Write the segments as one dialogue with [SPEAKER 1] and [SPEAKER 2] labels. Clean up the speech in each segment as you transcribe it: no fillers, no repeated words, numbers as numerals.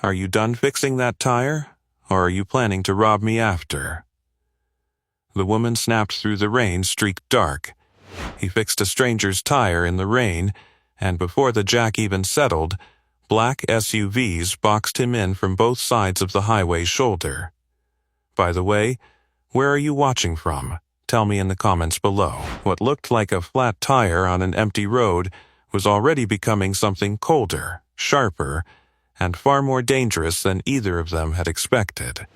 [SPEAKER 1] Are you done fixing that tire, or are you planning to rob me after?" The woman snapped through the rain streaked dark. He fixed a stranger's tire in the rain, and before the jack even settled, black SUVs boxed him in from both sides of the highway shoulder. By the way, where are you watching from? Tell me in the comments below. What looked like a flat tire on an empty road was already becoming something colder, sharper, and far more dangerous than either of them had expected.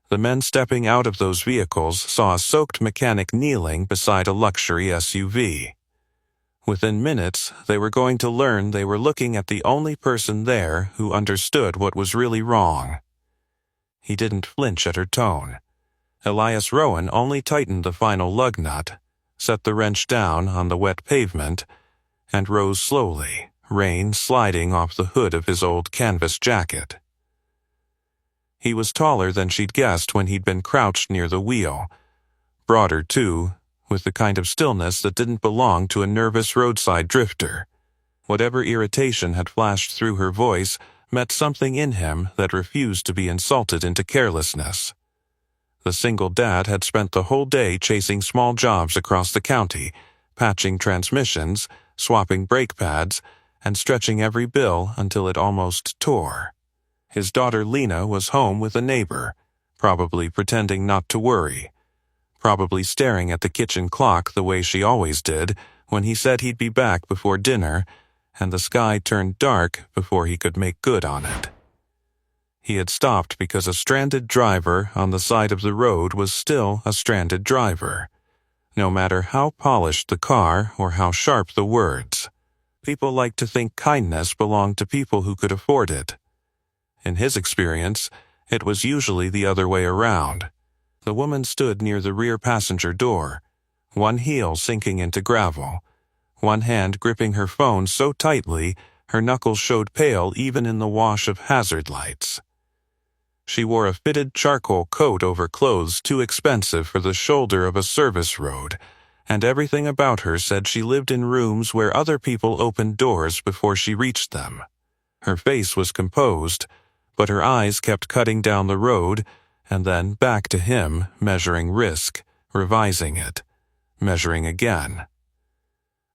[SPEAKER 1] The men stepping out of those vehicles saw a soaked mechanic kneeling beside a luxury SUV. Within minutes, they were going to learn they were looking at the only person there who understood what was really wrong. He didn't flinch at her tone. Elias Rowan only tightened the final lug nut, set the wrench down on the wet pavement, and rose slowly, rain sliding off the hood of his old canvas jacket. He was taller than she'd guessed when he'd been crouched near the wheel. Broader, too, with the kind of stillness that didn't belong to a nervous roadside drifter. Whatever irritation had flashed through her voice met something in him that refused to be insulted into carelessness. The single dad had spent the whole day chasing small jobs across the county, patching transmissions, swapping brake pads, and stretching every bill until it almost tore. His daughter Lena was home with a neighbor, probably pretending not to worry, probably staring at the kitchen clock the way she always did when he said he'd be back before dinner, and the sky turned dark before he could make good on it. He had stopped because a stranded driver on the side of the road was still a stranded driver, no matter how polished the car or how sharp the words. People like to think kindness belonged to people who could afford it. In his experience, it was usually the other way around. The woman stood near the rear passenger door, one heel sinking into gravel, one hand gripping her phone so tightly her knuckles showed pale even in the wash of hazard lights. She wore a fitted charcoal coat over clothes too expensive for the shoulder of a service road, and everything about her said she lived in rooms where other people opened doors before she reached them. Her face was composed, but her eyes kept cutting down the road and then back to him, measuring risk, revising it, measuring again.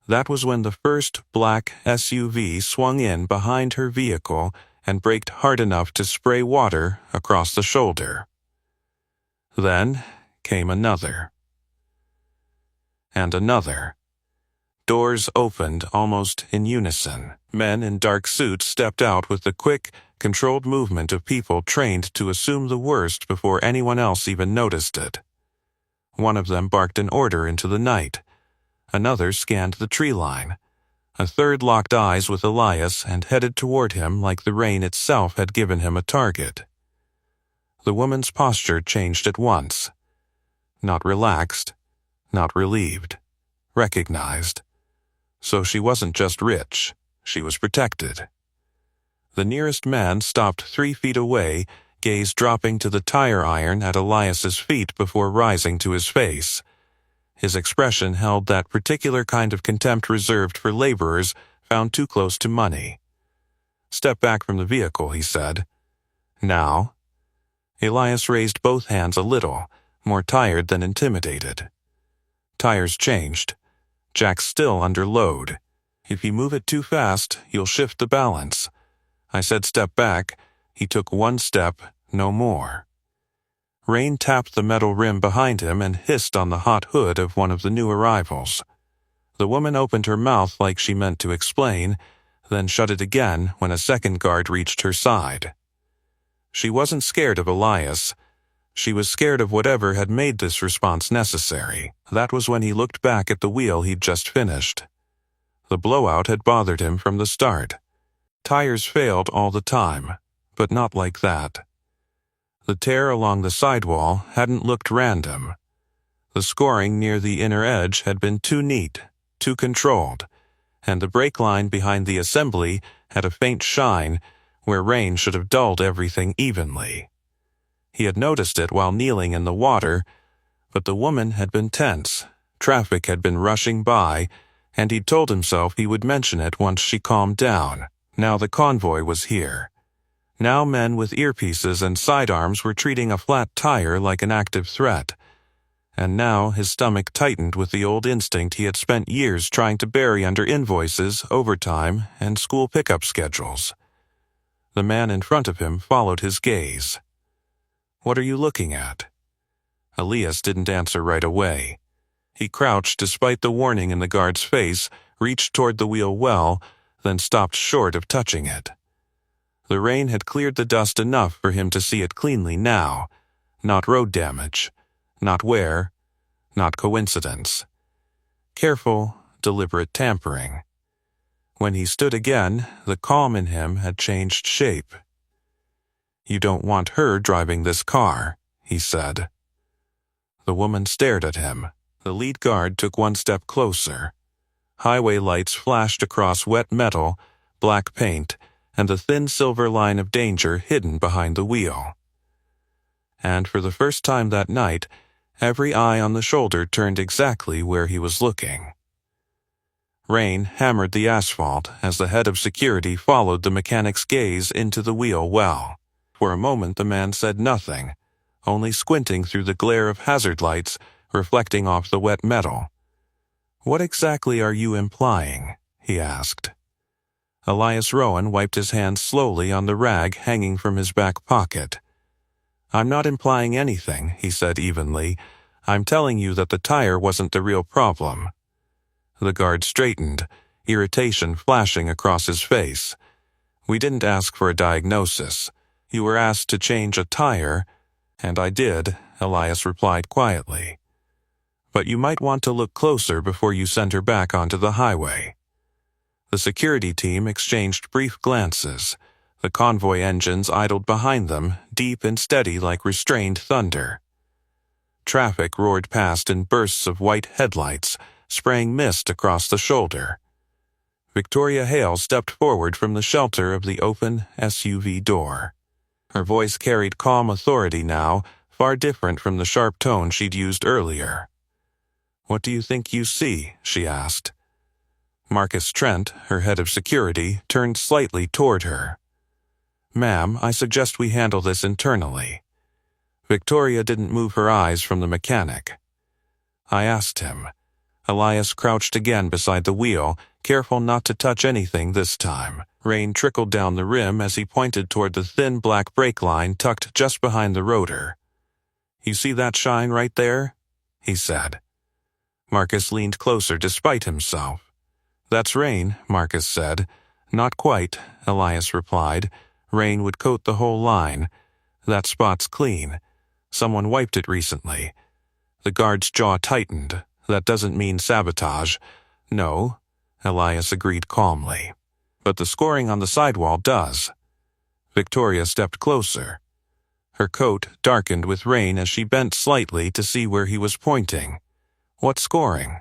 [SPEAKER 1] That was when the first black SUV swung in behind her vehicle and braked hard enough to spray water across the shoulder. Then came another. And another. Doors opened almost in unison. Men in dark suits stepped out with the quick, controlled movement of people trained to assume the worst before anyone else even noticed it. One of them barked an order into the night. Another scanned the tree line. A third locked eyes with Elias and headed toward him like the rain itself had given him a target. The woman's posture changed at once. Not relaxed, not relieved. Recognized. So she wasn't just rich, she was protected. The nearest man stopped 3 feet away, gaze dropping to the tire iron at Elias's feet before rising to his face. His expression held that particular kind of contempt reserved for laborers found too close to money. "Step back from the vehicle," he said. "Now?" Elias raised both hands a little, more tired than intimidated. Tires changed. Jack's still under load. "If you move it too fast, you'll shift the balance." I said step back. He took 1 step, no more. Rain tapped the metal rim behind him and hissed on the hot hood of one of the new arrivals. The woman opened her mouth like she meant to explain, then shut it again when a second guard reached her side. She wasn't scared of Elias. She was scared of whatever had made this response necessary. That was when he looked back at the wheel he'd just finished. The blowout had bothered him from the start. Tires failed all the time, but not like that. The tear along the sidewall hadn't looked random. The scoring near the inner edge had been too neat, too controlled, and the brake line behind the assembly had a faint shine where rain should have dulled everything evenly. He had noticed it while kneeling in the water, but the woman had been tense, traffic had been rushing by, and he'd told himself he would mention it once she calmed down. Now the convoy was here. Now men with earpieces and sidearms were treating a flat tire like an active threat. And now his stomach tightened with the old instinct he had spent years trying to bury under invoices, overtime, and school pickup schedules. The man in front of him followed his gaze. "What are you looking at?" Elias didn't answer right away. He crouched despite the warning in the guard's face, reached toward the wheel well, then stopped short of touching it. The rain had cleared the dust enough for him to see it cleanly now. Not road damage, not wear, not coincidence. Careful, deliberate tampering. When he stood again, the calm in him had changed shape. "You don't want her driving this car," he said. The woman stared at him. The lead guard took one step closer. Highway lights flashed across wet metal, black paint, and the thin silver line of danger hidden behind the wheel. And for the first time that night, every eye on the shoulder turned exactly where he was looking. Rain hammered the asphalt as the head of security followed the mechanic's gaze into the wheel well. For a moment the man said nothing, only squinting through the glare of hazard lights reflecting off the wet metal. "What exactly are you implying?" he asked. Elias Rowan wiped his hands slowly on the rag hanging from his back pocket. "I'm not implying anything," he said evenly. "I'm telling you that the tire wasn't the real problem." The guard straightened, irritation flashing across his face. "We didn't ask for a diagnosis. You were asked to change a tire, and I did," Elias replied quietly. "But you might want to look closer before you send her back onto the highway." The security team exchanged brief glances. The convoy engines idled behind them, deep and steady like restrained thunder. Traffic roared past in bursts of white headlights, spraying mist across the shoulder. Victoria Hale stepped forward from the shelter of the open SUV door. Her voice carried calm authority now, far different from the sharp tone she'd used earlier. "What do you think you see?" she asked. Marcus Trent, her head of security, turned slightly toward her. "Ma'am, I suggest we handle this internally." Victoria didn't move her eyes from the mechanic. "I asked him." Elias crouched again beside the wheel, careful not to touch anything this time. Rain trickled down the rim as he pointed toward the thin black brake line tucked just behind the rotor. "You see that shine right there?" he said. Marcus leaned closer despite himself. "That's rain," Marcus said. "Not quite," Elias replied. "Rain would coat the whole line. That spot's clean. Someone wiped it recently." The guard's jaw tightened. "That doesn't mean sabotage." "No," Elias agreed calmly. "But the scoring on the sidewall does." Victoria stepped closer. Her coat darkened with rain as she bent slightly to see where he was pointing. "What scoring?"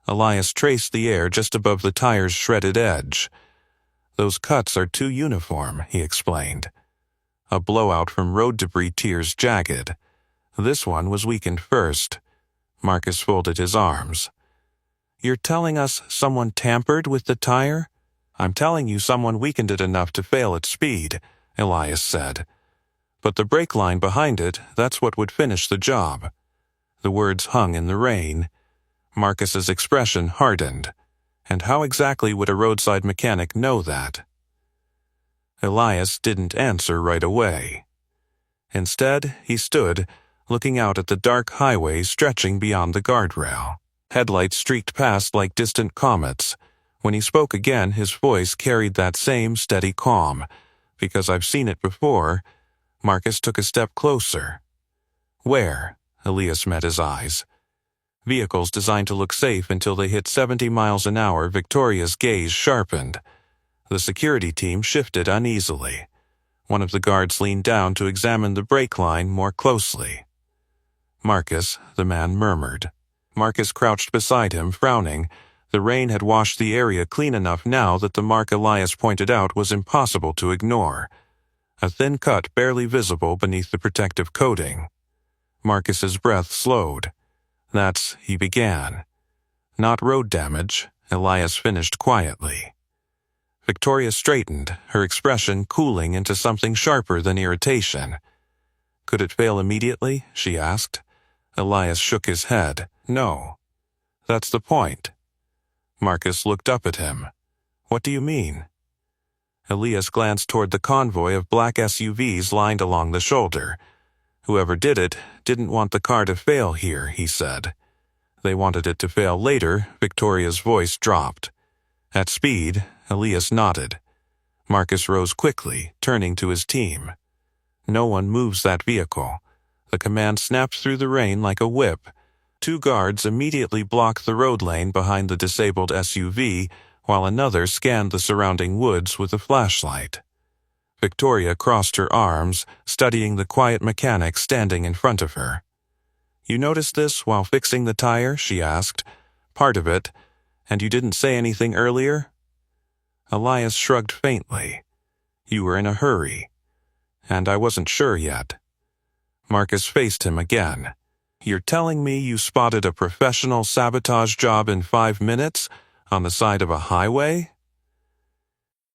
[SPEAKER 1] Elias traced the air just above the tire's shredded edge. "Those cuts are too uniform," he explained. A blowout from road debris tears jagged. This one was weakened first. Marcus folded his arms. "You're telling us someone tampered with the tire?" "I'm telling you someone weakened it enough to fail at speed," Elias said. "But the brake line behind it, that's what would finish the job." The words hung in the rain. Marcus's expression hardened. And how exactly would a roadside mechanic know that? Elias didn't answer right away. Instead, he stood, looking out at the dark highway stretching beyond the guardrail. Headlights streaked past like distant comets. When he spoke again, his voice carried that same steady calm. "Because I've seen it before." Marcus took a step closer. "Where?" Elias met his eyes. Vehicles designed to look safe until they hit 70 miles an hour, Victoria's gaze sharpened. The security team shifted uneasily. One of the guards leaned down to examine the brake line more closely. "Marcus," the man murmured. Marcus crouched beside him, frowning. The rain had washed the area clean enough now that the mark Elias pointed out was impossible to ignore. A thin cut barely visible beneath the protective coating. Marcus's breath slowed. "That's," he began. "Not road damage," Elias finished quietly. Victoria straightened, her expression cooling into something sharper than irritation. Could it fail immediately? She asked. Elias shook his head. No. That's the point. Marcus looked up at him. What do you mean? Elias glanced toward the convoy of black SUVs lined along the shoulder. Whoever did it didn't want the car to fail here, he said. They wanted it to fail later. Victoria's voice dropped. At speed, Elias nodded. Marcus rose quickly, turning to his team. No one moves that vehicle. The command snapped through the rain like a whip. 2 guards immediately blocked the road lane behind the disabled SUV, while another scanned the surrounding woods with a flashlight. Victoria crossed her arms, studying the quiet mechanic standing in front of her. You noticed this while fixing the tire? She asked. Part of it. And you didn't say anything earlier? Elias shrugged faintly. You were in a hurry. And I wasn't sure yet. Marcus faced him again. You're telling me you spotted a professional sabotage job in 5 minutes on the side of a highway?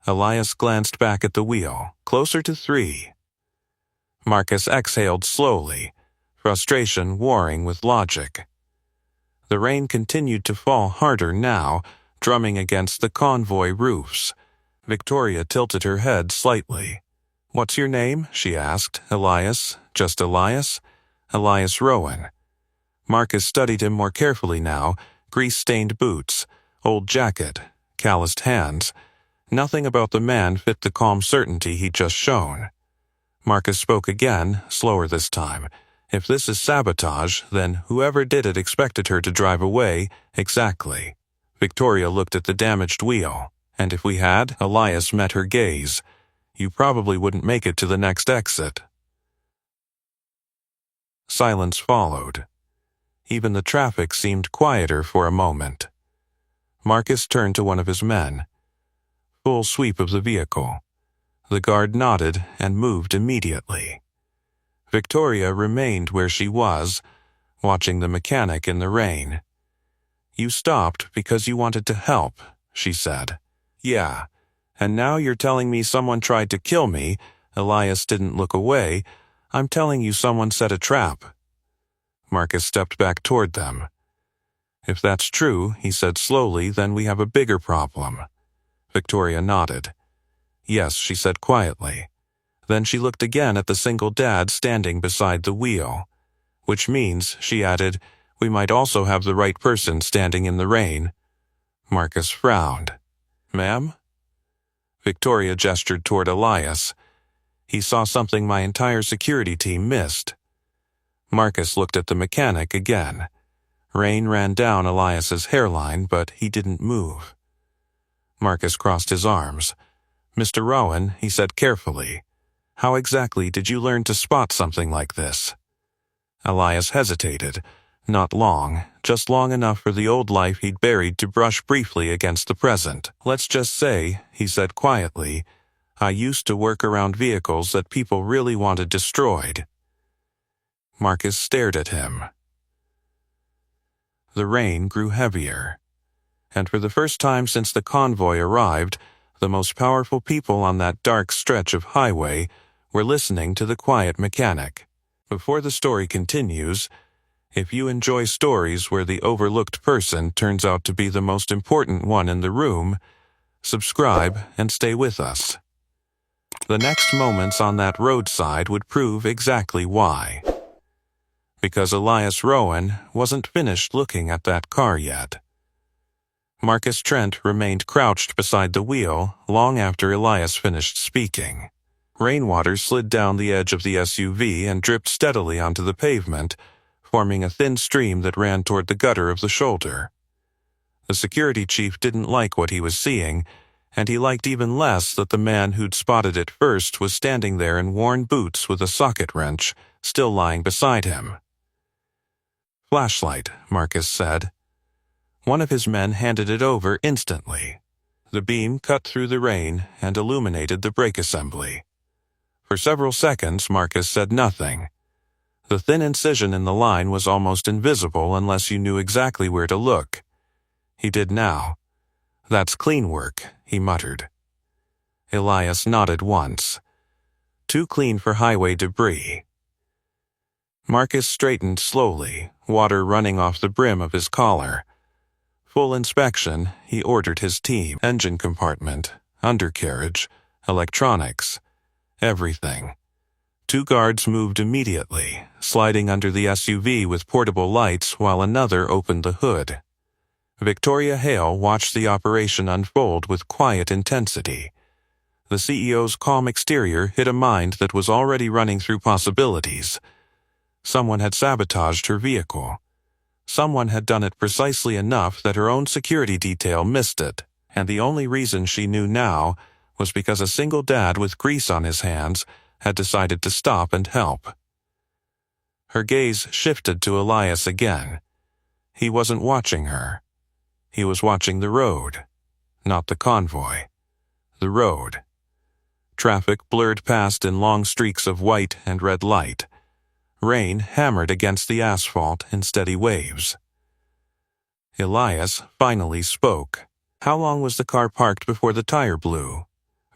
[SPEAKER 1] Elias glanced back at the wheel, closer to 3. Marcus exhaled slowly, frustration warring with logic. The rain continued to fall harder now, drumming against the convoy roofs. Victoria tilted her head slightly. What's your name? She asked. Elias. Just Elias? Elias Rowan. Marcus studied him more carefully now. Grease-stained boots, old jacket, calloused hands. Nothing about the man fit the calm certainty he'd just shown. Marcus spoke again, slower this time. If this is sabotage, then whoever did it expected her to drive away. Exactly. Victoria looked at the damaged wheel. And if we had, Elias met her gaze. You probably wouldn't make it to the next exit. Silence followed. Even the traffic seemed quieter for a moment. Marcus turned to one of his men. Full sweep of the vehicle. The guard nodded and moved immediately. Victoria remained where she was, watching the mechanic in the rain. You stopped because you wanted to help, she said. Yeah, and now you're telling me someone tried to kill me. Elias didn't look away. I'm telling you someone set a trap. Marcus stepped back toward them. If that's true, he said slowly, then we have a bigger problem. Victoria nodded. Yes, she said quietly. Then she looked again at the single dad standing beside the wheel. Which means, she added, we might also have the right person standing in the rain. Marcus frowned. Ma'am? Victoria gestured toward Elias. He saw something my entire security team missed. Marcus looked at the mechanic again. Rain ran down Elias's hairline, but he didn't move. Marcus crossed his arms. Mr. Rowan, he said carefully, how exactly did you learn to spot something like this? Elias hesitated. Not long, just long enough for the old life he'd buried to brush briefly against the present. Let's just say, he said quietly, I used to work around vehicles that people really wanted destroyed. Marcus stared at him. The rain grew heavier, and for the first time since the convoy arrived, the most powerful people on that dark stretch of highway were listening to the quiet mechanic. Before the story continues, if you enjoy stories where the overlooked person turns out to be the most important one in the room, subscribe and stay with us. The next moments on that roadside would prove exactly why. Because Elias Rowan wasn't finished looking at that car yet. Marcus Trent remained crouched beside the wheel long after Elias finished speaking. Rainwater slid down the edge of the SUV and dripped steadily onto the pavement, forming a thin stream that ran toward the gutter of the shoulder. The security chief didn't like what he was seeing, and he liked even less that the man who'd spotted it first was standing there in worn boots with a socket wrench, still lying beside him. Flashlight, Marcus said. One of his men handed it over instantly. The beam cut through the rain and illuminated the brake assembly. For several seconds, Marcus said nothing. The thin incision in the line was almost invisible unless you knew exactly where to look. He did now. That's clean work, he muttered. Elias nodded once. Too clean for highway debris. Marcus straightened slowly, water running off the brim of his collar. Full inspection, he ordered his team. Engine compartment, undercarriage, electronics, everything. 2 guards moved immediately, sliding under the SUV with portable lights while another opened the hood. Victoria Hale watched the operation unfold with quiet intensity. The CEO's calm exterior hid a mind that was already running through possibilities. Someone had sabotaged her vehicle. Someone had done it precisely enough that her own security detail missed it, and the only reason she knew now was because a single dad with grease on his hands had decided to stop and help. Her gaze shifted to Elias again. He wasn't watching her. He was watching the road, not the convoy. The road. Traffic blurred past in long streaks of white and red light. Rain hammered against the asphalt in steady waves. Elias finally spoke. How long was the car parked before the tire blew?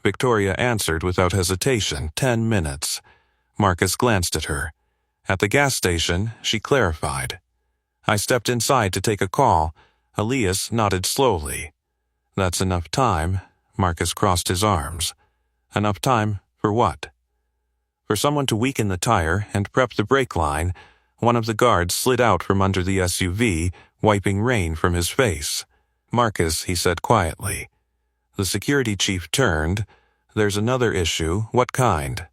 [SPEAKER 1] Victoria answered without hesitation, 10 minutes. Marcus glanced at her. At the gas station, she clarified. I stepped inside to take a call. Elias nodded slowly. That's enough time. Marcus crossed his arms. Enough time for what? For someone to weaken the tire and prep the brake line. One of the guards slid out from under the SUV, wiping rain from his face. Marcus, he said quietly. The security chief turned. There's another issue. What kind?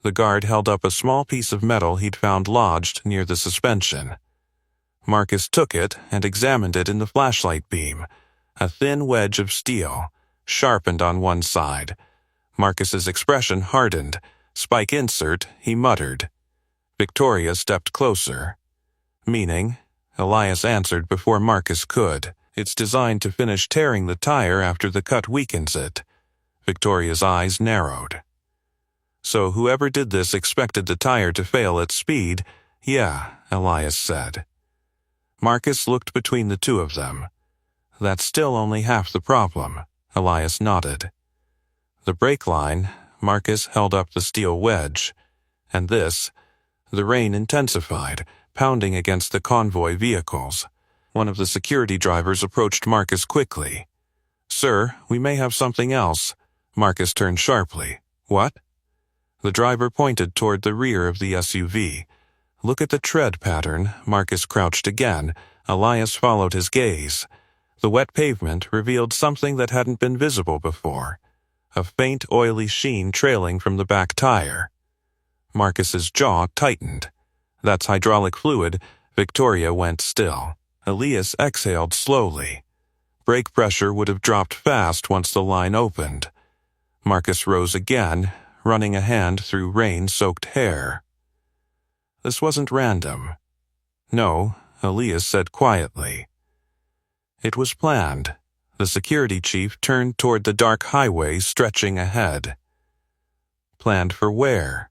[SPEAKER 1] The guard held up a small piece of metal he'd found lodged near the suspension. Marcus took it and examined it in the flashlight beam. A thin wedge of steel, sharpened on one side. Marcus's expression hardened. Spike insert, he muttered. Victoria stepped closer. Meaning? Elias answered before Marcus could. It's designed to finish tearing the tire after the cut weakens it. Victoria's eyes narrowed. So whoever did this expected the tire to fail at speed? Yeah, Elias said. Marcus looked between the two of them. That's still only half the problem. Elias nodded. The brake line, Marcus held up the steel wedge. And this, the rain intensified, pounding against the convoy vehicles. One of the security drivers approached Marcus quickly. Sir, we may have something else. Marcus turned sharply. What? The driver pointed toward the rear of the SUV. Look at the tread pattern. Marcus crouched again. Elias followed his gaze. The wet pavement revealed something that hadn't been visible before. A faint oily sheen trailing from the back tire. Marcus's jaw tightened. That's hydraulic fluid. Victoria went still. Elias exhaled slowly. Brake pressure would have dropped fast once the line opened. Marcus rose again, running a hand through rain-soaked hair. This wasn't random. No, Elias said quietly. It was planned. The security chief turned toward the dark highway stretching ahead. Planned for where?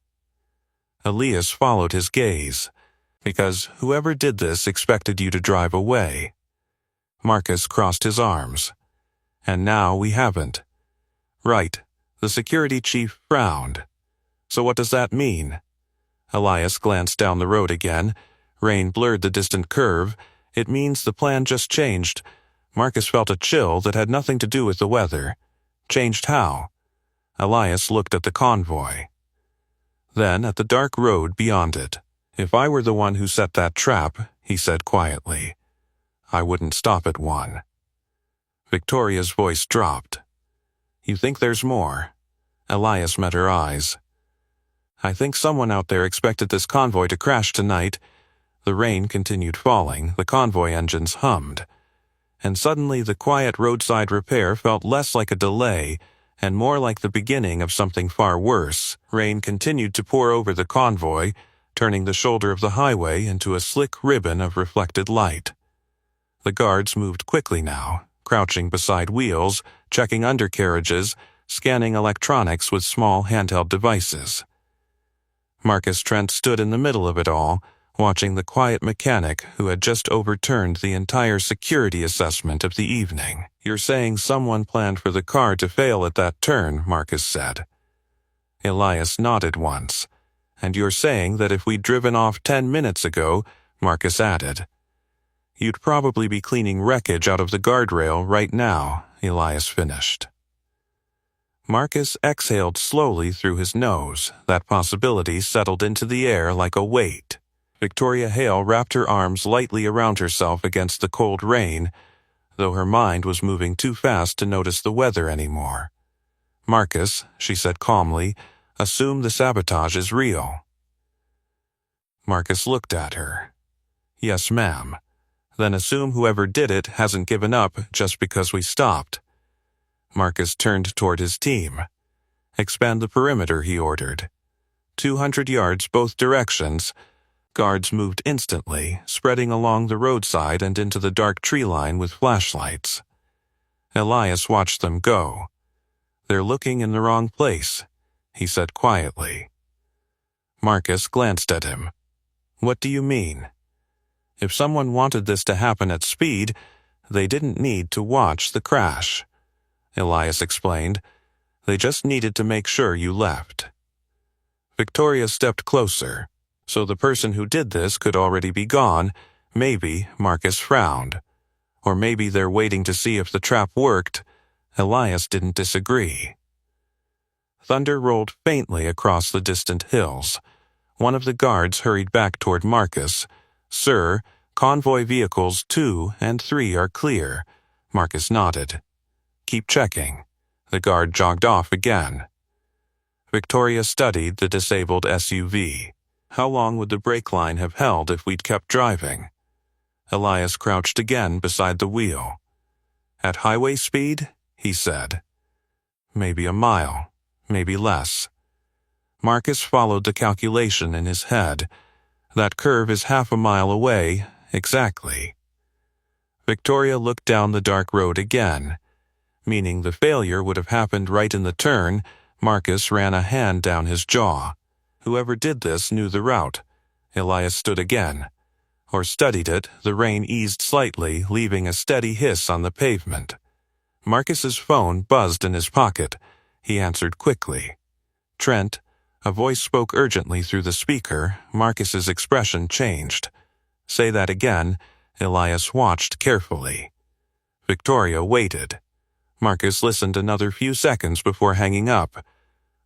[SPEAKER 1] Elias followed his gaze. Because whoever did this expected you to drive away. Marcus crossed his arms. And now we haven't. Right. The security chief frowned. So what does that mean? Elias glanced down the road again. Rain blurred the distant curve. It means the plan just changed. Marcus felt a chill that had nothing to do with the weather. Changed how? Elias looked at the convoy. Then at the dark road beyond it. If I were the one who set that trap, he said quietly, I wouldn't stop at one. Victoria's voice dropped. You think there's more? Elias met her eyes. I think someone out there expected this convoy to crash tonight. The rain continued falling, the convoy engines hummed. And suddenly the quiet roadside repair felt less like a delay and more like the beginning of something far worse. Rain continued to pour over the convoy, turning the shoulder of the highway into a slick ribbon of reflected light. The guards moved quickly now, crouching beside wheels, checking undercarriages, scanning electronics with small handheld devices. Marcus Trent stood in the middle of it all, watching the quiet mechanic who had just overturned the entire security assessment of the evening. "You're saying someone planned for the car to fail at that turn," Marcus said. Elias nodded once. "And you're saying that if we'd driven off 10 minutes ago," Marcus added. "You'd probably be cleaning wreckage out of the guardrail right now," Elias finished. Marcus exhaled slowly through his nose. That possibility settled into the air like a weight. Victoria Hale wrapped her arms lightly around herself against the cold rain, though her mind was moving too fast to notice the weather anymore. "Marcus," she said calmly, "assume the sabotage is real." Marcus looked at her. "Yes, ma'am. Then assume whoever did it hasn't given up just because we stopped." Marcus turned toward his team. "Expand the perimeter," he ordered. 200 yards both directions. Guards moved instantly, spreading along the roadside and into the dark tree line with flashlights. Elias watched them go. "They're looking in the wrong place," he said quietly. Marcus glanced at him. "What do you mean?" "If someone wanted this to happen at speed, they didn't need to watch the crash," Elias explained. "They just needed to make sure you left." Victoria stepped closer. "So the person who did this could already be gone. Maybe," Marcus frowned. "Or maybe they're waiting to see if the trap worked." Elias didn't disagree. Thunder rolled faintly across the distant hills. One of the guards hurried back toward Marcus. "Sir, convoy vehicles 2 and 3 are clear." Marcus nodded. "Keep checking." The guard jogged off again. Victoria studied the disabled SUV. How long would the brake line have held if we'd kept driving? Elias crouched again beside the wheel. "At highway speed?" he said. "Maybe a mile, maybe less." Marcus followed the calculation in his head. "That curve is half a mile away, exactly." Victoria looked down the dark road again. Meaning the failure would have happened right in the turn. Marcus ran a hand down his jaw. Whoever did this knew the route. Elias stood again. Or studied it. The rain eased slightly, leaving a steady hiss on the pavement. Marcus's phone buzzed in his pocket. He answered quickly. "Trent." A voice spoke urgently through the speaker. Marcus's expression changed. "Say that again." Elias watched carefully. Victoria waited. Marcus listened another few seconds before hanging up.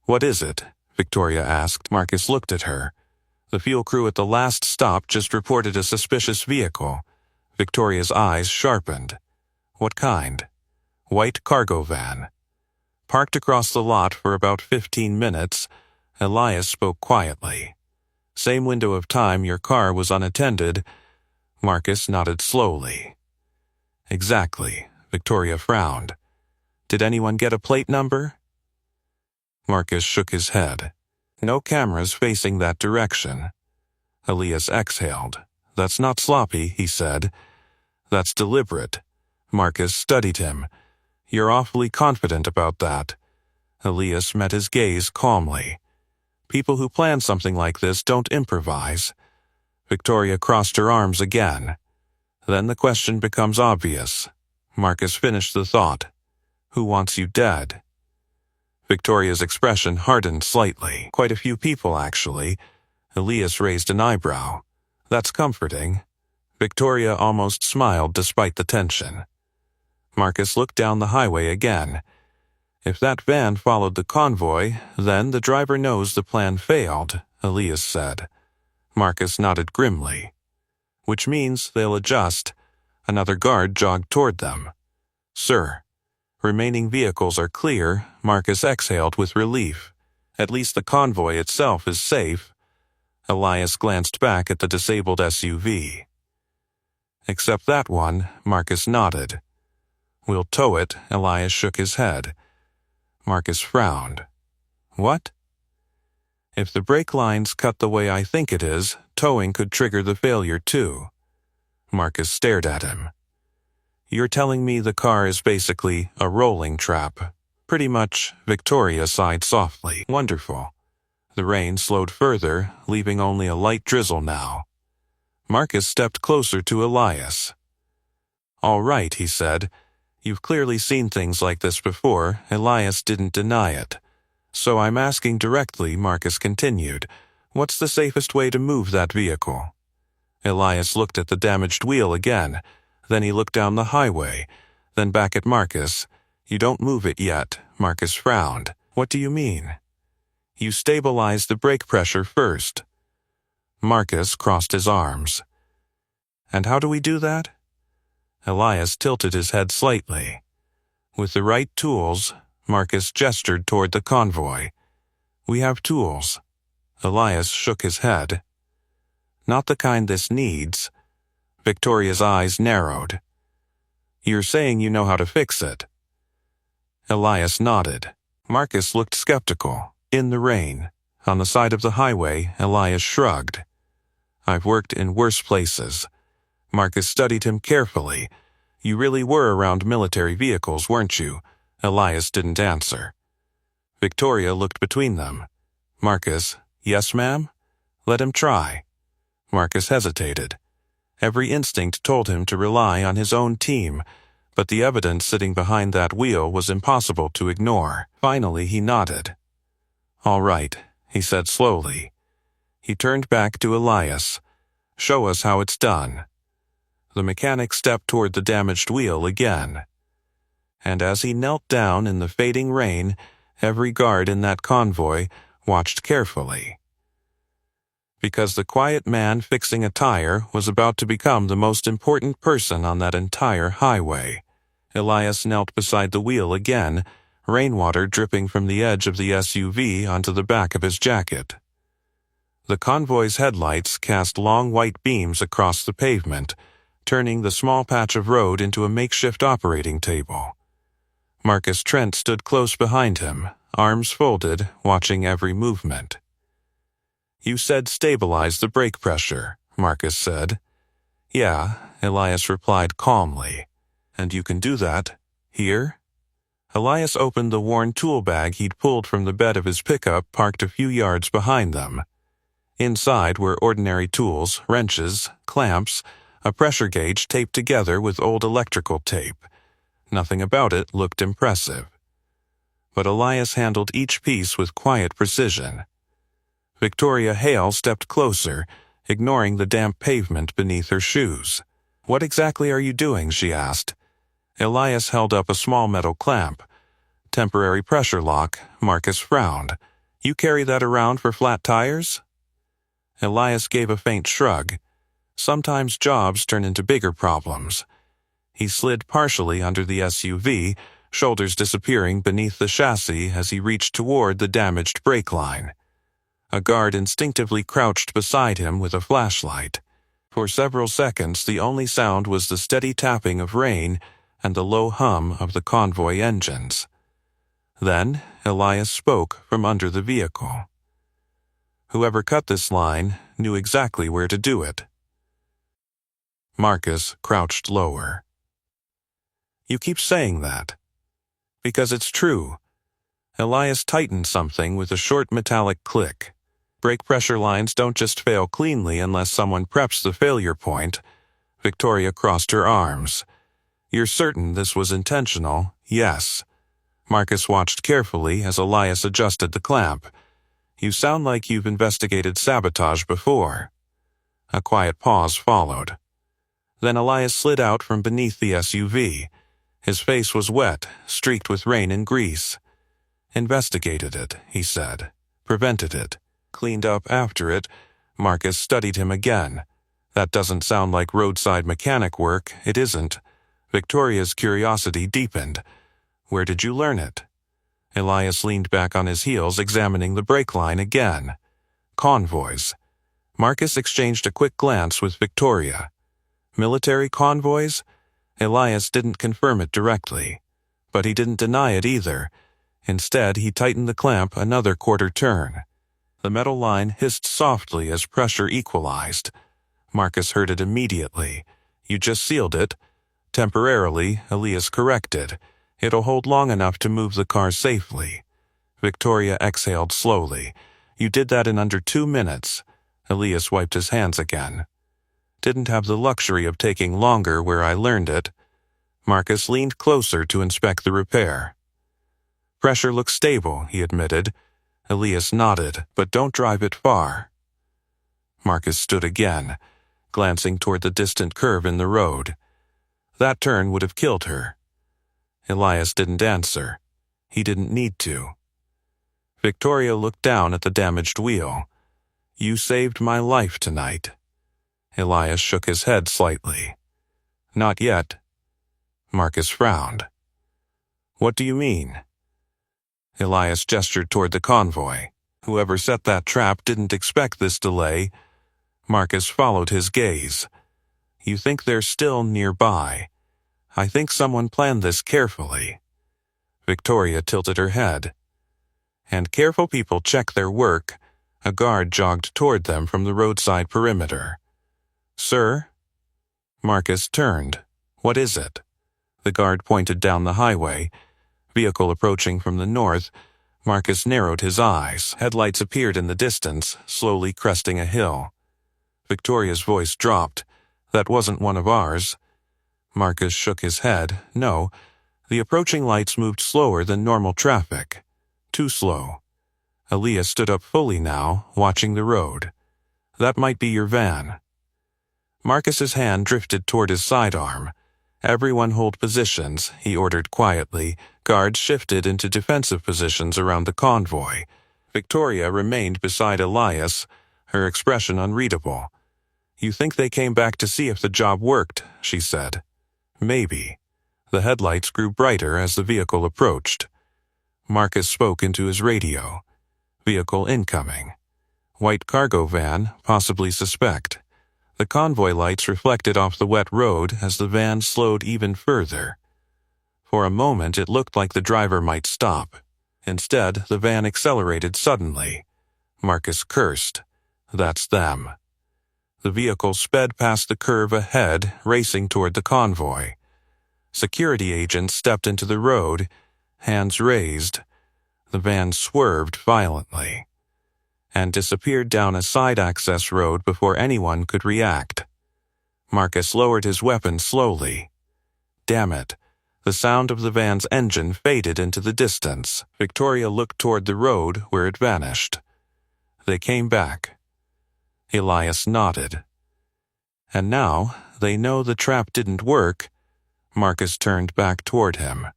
[SPEAKER 1] "What is it?" Victoria asked. Marcus looked at her. "The fuel crew at the last stop just reported a suspicious vehicle." Victoria's eyes sharpened. "What kind?" "White cargo van." Parked across the lot for about 15 minutes, Elias spoke quietly. "Same window of time your car was unattended." Marcus nodded slowly. "Exactly." Victoria frowned. "Did anyone get a plate number?" Marcus shook his head. "No cameras facing that direction." Elias exhaled. "That's not sloppy," he said. "That's deliberate." Marcus studied him. "You're awfully confident about that." Elias met his gaze calmly. "People who plan something like this don't improvise." Victoria crossed her arms again. "Then the question becomes obvious." Marcus finished the thought. "Who wants you dead?" Victoria's expression hardened slightly. "Quite a few people, actually." Elias raised an eyebrow. "That's comforting." Victoria almost smiled despite the tension. Marcus looked down the highway again. "If that van followed the convoy, then the driver knows the plan failed," Elias said. Marcus nodded grimly. "Which means they'll adjust." Another guard jogged toward them. "Sir." Remaining vehicles are clear. Marcus exhaled with relief. "At least the convoy itself is safe." Elias glanced back at the disabled SUV. "Except that one," Marcus nodded. "We'll tow it." Elias shook his head. Marcus frowned. "What?" "If the brake line's cut the way I think it is, towing could trigger the failure too." Marcus stared at him. "You're telling me the car is basically a rolling trap?" "Pretty much." Victoria sighed softly. "Wonderful." The rain slowed further, leaving only a light drizzle now. Marcus stepped closer to Elias. "All right," he said. "You've clearly seen things like this before." Elias didn't deny it. "So I'm asking directly," Marcus continued. "What's the safest way to move that vehicle?" Elias looked at the damaged wheel again. Then he looked down the highway, then back at Marcus. "You don't move it yet." Marcus frowned. "What do you mean?" "You stabilize the brake pressure first." Marcus crossed his arms. "And how do we do that?" Elias tilted his head slightly. "With the right tools," Marcus gestured toward the convoy. "We have tools." Elias shook his head. "Not the kind this needs." Victoria's eyes narrowed. "You're saying you know how to fix it?" Elias nodded. Marcus looked skeptical. In the rain, on the side of the highway, Elias shrugged. "I've worked in worse places." Marcus studied him carefully. "You really were around military vehicles, weren't you?" Elias didn't answer. Victoria looked between them. "Marcus, yes, ma'am?" "Let him try." Marcus hesitated. Every instinct told him to rely on his own team, but the evidence sitting behind that wheel was impossible to ignore. Finally, he nodded. "All right," he said slowly. He turned back to Elias. "Show us how it's done." The mechanic stepped toward the damaged wheel again. And as he knelt down in the fading rain, every guard in that convoy watched carefully. Because the quiet man fixing a tire was about to become the most important person on that entire highway. Elias knelt beside the wheel again, rainwater dripping from the edge of the SUV onto the back of his jacket. The convoy's headlights cast long white beams across the pavement, turning the small patch of road into a makeshift operating table. Marcus Trent stood close behind him, arms folded, watching every movement. "You said stabilize the brake pressure," Marcus said. "Yeah," Elias replied calmly. "And you can do that here?" Elias opened the worn tool bag he'd pulled from the bed of his pickup parked a few yards behind them. Inside were ordinary tools, wrenches, clamps, a pressure gauge taped together with old electrical tape. Nothing about it looked impressive. But Elias handled each piece with quiet precision. Victoria Hale stepped closer, ignoring the damp pavement beneath her shoes. "What exactly are you doing?" she asked. Elias held up a small metal clamp. "Temporary pressure lock." Marcus frowned. "You carry that around for flat tires?" Elias gave a faint shrug. "Sometimes jobs turn into bigger problems." He slid partially under the SUV, shoulders disappearing beneath the chassis as he reached toward the damaged brake line. A guard instinctively crouched beside him with a flashlight. For several seconds, the only sound was the steady tapping of rain and the low hum of the convoy engines. Then, Elias spoke from under the vehicle. Whoever cut this line knew exactly where to do it. Marcus crouched lower. "You keep saying that." "Because it's true." Elias tightened something with a short metallic click. "Brake pressure lines don't just fail cleanly unless someone preps the failure point." Victoria crossed her arms. "You're certain this was intentional?" "Yes." Marcus watched carefully as Elias adjusted the clamp. "You sound like you've investigated sabotage before." A quiet pause followed. Then Elias slid out from beneath the SUV. His face was wet, streaked with rain and grease. "Investigated it," he said. "Prevented it. Cleaned up after it." Marcus studied him again. "That doesn't sound like roadside mechanic work." "It isn't." Victoria's curiosity deepened. "Where did you learn it?" Elias leaned back on his heels, examining the brake line again. "Convoys." Marcus exchanged a quick glance with Victoria. "Military convoys?" Elias didn't confirm it directly, but he didn't deny it either. Instead, he tightened the clamp another quarter turn. The metal line hissed softly as pressure equalized. Marcus heard it immediately. "You just sealed it." "Temporarily," Elias corrected. "It'll hold long enough to move the car safely." Victoria exhaled slowly. "You did that in under 2 minutes." Elias wiped his hands again. didn't have the luxury of taking longer where I learned it. Marcus leaned closer to inspect the repair. Pressure looks stable, he admitted. Elias nodded, but don't drive it far. Marcus stood again, glancing toward the distant curve in the road. That turn would have killed her. Elias didn't answer. He didn't need to. Victoria looked down at the damaged wheel. You saved my life tonight. Elias shook his head slightly. Not yet. Marcus frowned. What do you mean? Elias gestured toward the convoy. Whoever set that trap didn't expect this delay. Marcus followed his gaze. You think they're still nearby. I think someone planned this carefully. Victoria tilted her head. And careful people check their work. A guard jogged toward them from the roadside perimeter. Sir? Marcus turned. What is it? The guard pointed down the highway. Vehicle approaching from the north. Marcus narrowed his eyes. Headlights appeared in the distance, slowly cresting a hill. Victoria's voice dropped. That wasn't one of ours. Marcus shook his head. No, the approaching lights moved slower than normal traffic. Too slow. Elias stood up fully now, watching the road. That might be your van. Marcus's hand drifted toward his sidearm. Everyone hold positions, he ordered quietly. Guards shifted into defensive positions around the convoy. Victoria remained beside Elias, her expression unreadable. You think they came back to see if the job worked, she said. Maybe. The headlights grew brighter as the vehicle approached. Marcus spoke into his radio. Vehicle incoming. White cargo van, possibly suspect. The convoy lights reflected off the wet road as the van slowed even further. For a moment it looked like the driver might stop. Instead, the van accelerated suddenly. Marcus cursed. That's them. The vehicle sped past the curve ahead, racing toward the convoy. Security agents stepped into the road, hands raised. The van swerved violently and disappeared down a side access road before anyone could react. Marcus lowered his weapon slowly. Damn it. The sound of the van's engine faded into the distance. Victoria looked toward the road where it vanished. They came back. Elias nodded. And now, they know the trap didn't work. Marcus turned back toward him.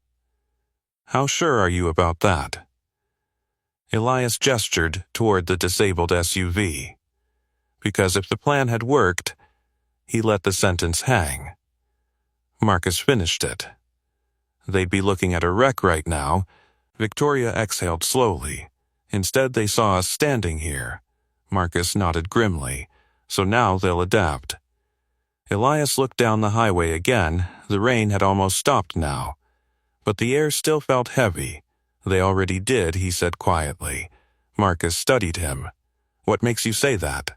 [SPEAKER 1] How sure are you about that? Elias gestured toward the disabled SUV. Because if the plan had worked, he let the sentence hang. Marcus finished it. They'd be looking at a wreck right now. Victoria exhaled slowly. Instead, they saw us standing here. Marcus nodded grimly. So now they'll adapt. Elias looked down the highway again. The rain had almost stopped now. But the air still felt heavy. They already did, he said quietly. Marcus studied him. What makes you say that?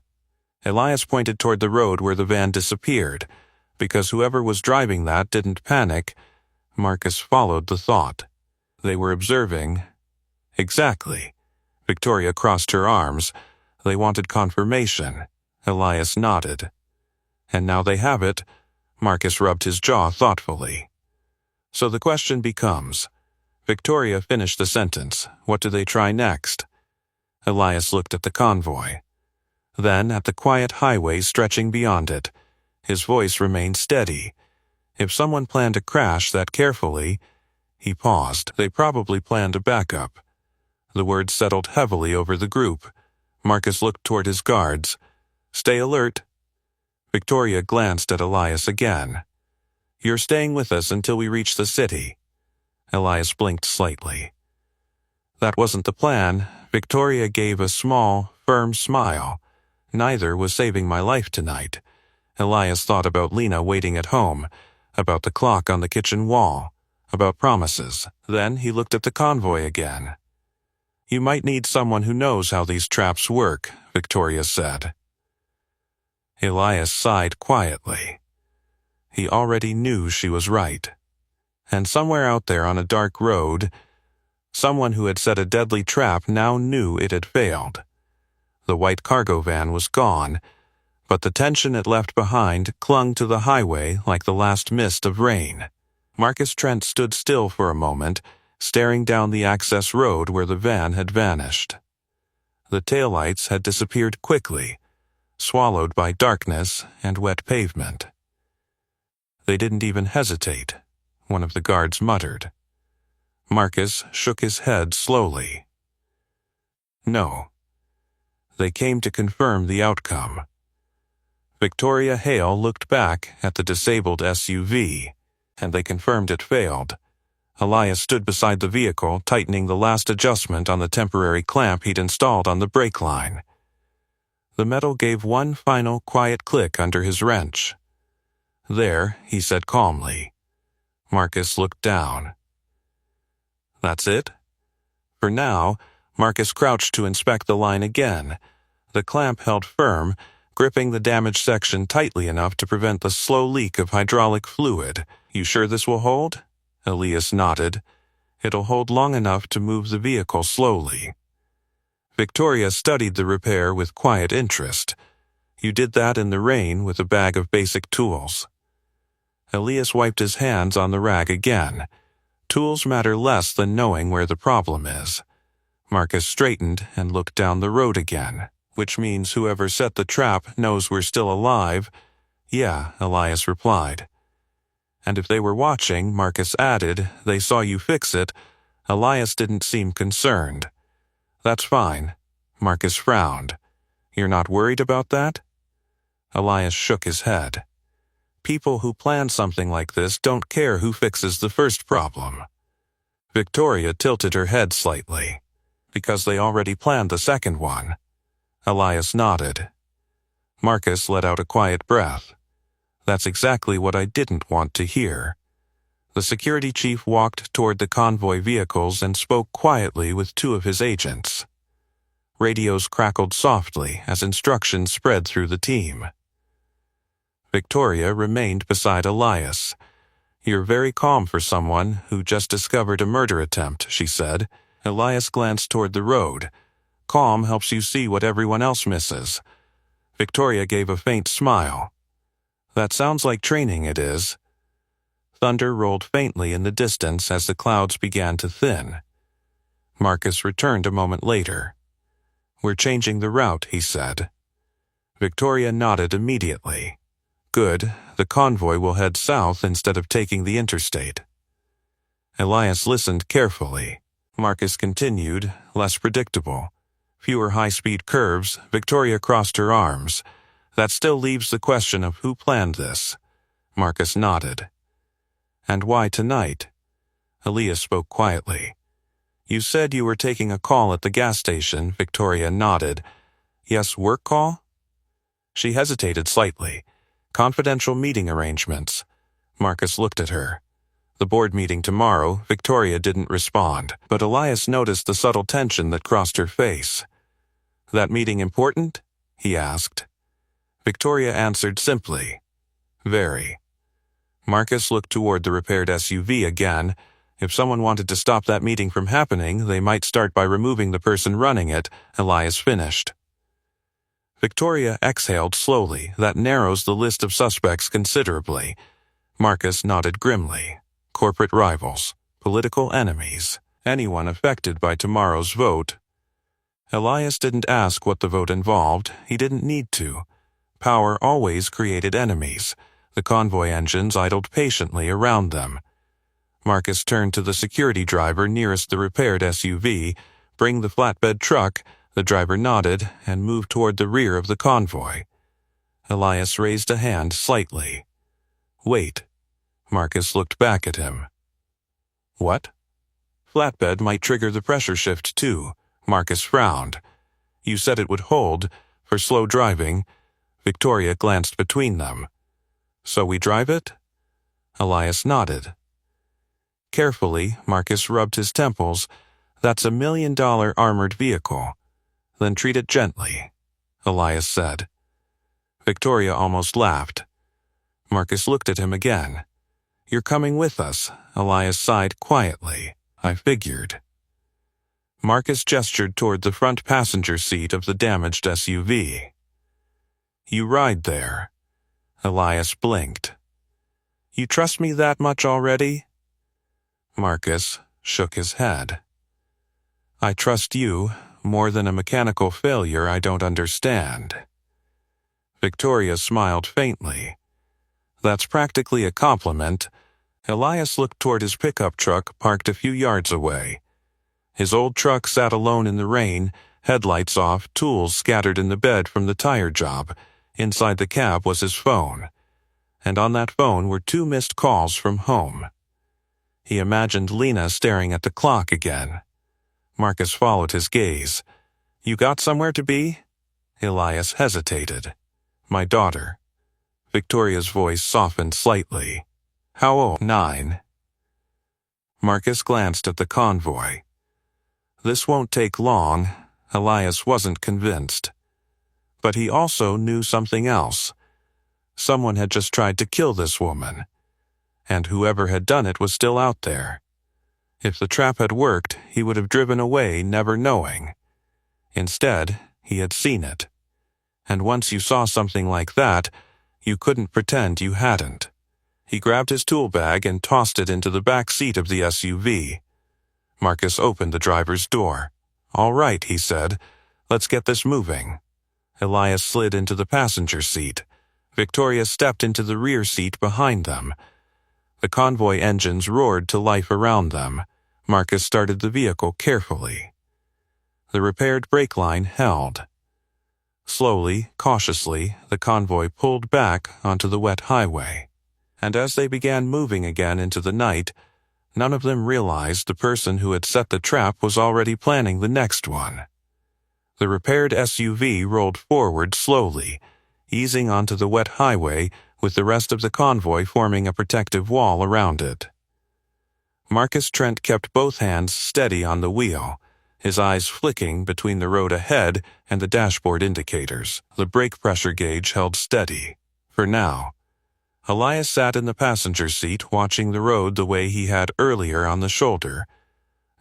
[SPEAKER 1] Elias pointed toward the road where the van disappeared. Because whoever was driving that didn't panic. Marcus followed the thought. They were observing. Exactly. Victoria crossed her arms. They wanted confirmation. Elias nodded. And now they have it. Marcus rubbed his jaw thoughtfully. So the question becomes, Victoria finished the sentence. What do they try next? Elias looked at the convoy. Then at the quiet highway stretching beyond it. His voice remained steady. If someone planned a crash that carefully, he paused. They probably planned a backup. The words settled heavily over the group. Marcus looked toward his guards. Stay alert. Victoria glanced at Elias again. You're staying with us until we reach the city. Elias blinked slightly. That wasn't the plan. Victoria gave a small, firm smile. Neither was saving my life tonight. Elias thought about Lena waiting at home, about the clock on the kitchen wall, about promises. Then he looked at the convoy again. You might need someone who knows how these traps work, Victoria said. Elias sighed quietly. He already knew she was right. And somewhere out there on a dark road, someone who had set a deadly trap now knew it had failed. The white cargo van was gone, but the tension it left behind clung to the highway like the last mist of rain. Marcus Trent stood still for a moment, staring down the access road where the van had vanished. The taillights had disappeared quickly, swallowed by darkness and wet pavement. "They didn't even hesitate," one of the guards muttered. Marcus shook his head slowly. "No. They came to confirm the outcome." Victoria Hale looked back at the disabled SUV, and they confirmed it failed. Elias stood beside the vehicle, tightening the last adjustment on the temporary clamp he'd installed on the brake line. The metal gave one final quiet click under his wrench. "There," he said calmly. Marcus looked down. "That's it?" For now, Marcus crouched to inspect the line again. The clamp held firm, gripping the damaged section tightly enough to prevent the slow leak of hydraulic fluid. "You sure this will hold?" Elias nodded. "It'll hold long enough to move the vehicle slowly." Victoria studied the repair with quiet interest. "You did that in the rain with a bag of basic tools." Elias wiped his hands on the rag again. Tools matter less than knowing where the problem is. Marcus straightened and looked down the road again. "Which means whoever set the trap knows we're still alive." "Yeah," Elias replied. "And if they were watching," Marcus added, "they saw you fix it." Elias didn't seem concerned. "That's fine." Marcus frowned. "You're not worried about that?" Elias shook his head. "People who plan something like this don't care who fixes the first problem." Victoria tilted her head slightly. "Because they already planned the second one." Elias nodded. Marcus let out a quiet breath. "That's exactly what I didn't want to hear." The security chief walked toward the convoy vehicles and spoke quietly with two of his agents. Radios crackled softly as instructions spread through the team. Victoria remained beside Elias. "You're very calm for someone who just discovered a murder attempt," she said. Elias glanced toward the road. "Calm helps you see what everyone else misses." Victoria gave a faint smile. "That sounds like training, it is." Thunder rolled faintly in the distance as the clouds began to thin. Marcus returned a moment later. "We're changing the route," he said. Victoria nodded immediately. "Good, the convoy will head south instead of taking the interstate." Elias listened carefully. Marcus continued, less predictable. "Fewer high-speed curves." Victoria crossed her arms. "That still leaves the question of who planned this." Marcus nodded. "And why tonight?" Elias spoke quietly. "You said you were taking a call at the gas station." Victoria nodded. "Yes, work call?" She hesitated slightly. "Confidential meeting arrangements." Marcus looked at her. "The board meeting tomorrow." Victoria didn't respond, but Elias noticed the subtle tension that crossed her face. "That meeting important?" he asked. Victoria answered simply, "Very." Marcus looked toward the repaired SUV again. If someone wanted to stop that meeting from happening, they might start by removing the person running it. Elias finished. Victoria exhaled slowly. "That narrows the list of suspects considerably." Marcus nodded grimly. "Corporate rivals, political enemies, anyone affected by tomorrow's vote." Elias didn't ask what the vote involved. He didn't need to. Power always created enemies. The convoy engines idled patiently around them. Marcus turned to the security driver nearest the repaired SUV. "Bring the flatbed truck." The driver nodded and moved toward the rear of the convoy. Elias raised a hand slightly. "Wait." Marcus looked back at him. "What?" "Flatbed might trigger the pressure shift too." Marcus frowned. "You said it would hold for slow driving." Victoria glanced between them. "So we drive it?" Elias nodded. Carefully, Marcus rubbed his temples. "That's $1 million armored vehicle." "Then treat it gently," Elias said. Victoria almost laughed. Marcus looked at him again. "You're coming with us," Elias sighed quietly. "I figured." Marcus gestured toward the front passenger seat of the damaged SUV. You ride there. Elias blinked. You trust me that much already? Marcus shook his head. I trust you more than a mechanical failure I don't understand. Victoria smiled faintly. That's practically a compliment. Elias looked toward his pickup truck parked a few yards away. His old truck sat alone in the rain, headlights off, tools scattered in the bed from the tire job. Inside the cab was his phone. And on that phone were 2 missed calls from home. He imagined Lena staring at the clock again. Marcus followed his gaze. You got somewhere to be? Elias hesitated. My daughter. Victoria's voice softened slightly. How old? 9. Marcus glanced at the convoy. This won't take long. Elias wasn't convinced. But he also knew something else. Someone had just tried to kill this woman. And whoever had done it was still out there. If the trap had worked, he would have driven away, never knowing. Instead, he had seen it. And once you saw something like that, you couldn't pretend you hadn't. He grabbed his tool bag and tossed it into the back seat of the SUV. Marcus opened the driver's door. All right, he said. Let's get this moving. Elias slid into the passenger seat. Victoria stepped into the rear seat behind them. The convoy engines roared to life around them. Marcus started the vehicle carefully. The repaired brake line held. Slowly, cautiously, the convoy pulled back onto the wet highway. And as they began moving again into the night, none of them realized the person who had set the trap was already planning the next one. The repaired SUV rolled forward slowly, easing onto the wet highway with the rest of the convoy forming a protective wall around it. Marcus Trent kept both hands steady on the wheel, his eyes flicking between the road ahead and the dashboard indicators. The brake pressure gauge held steady. For now. Elias sat in the passenger seat watching the road the way he had earlier on the shoulder.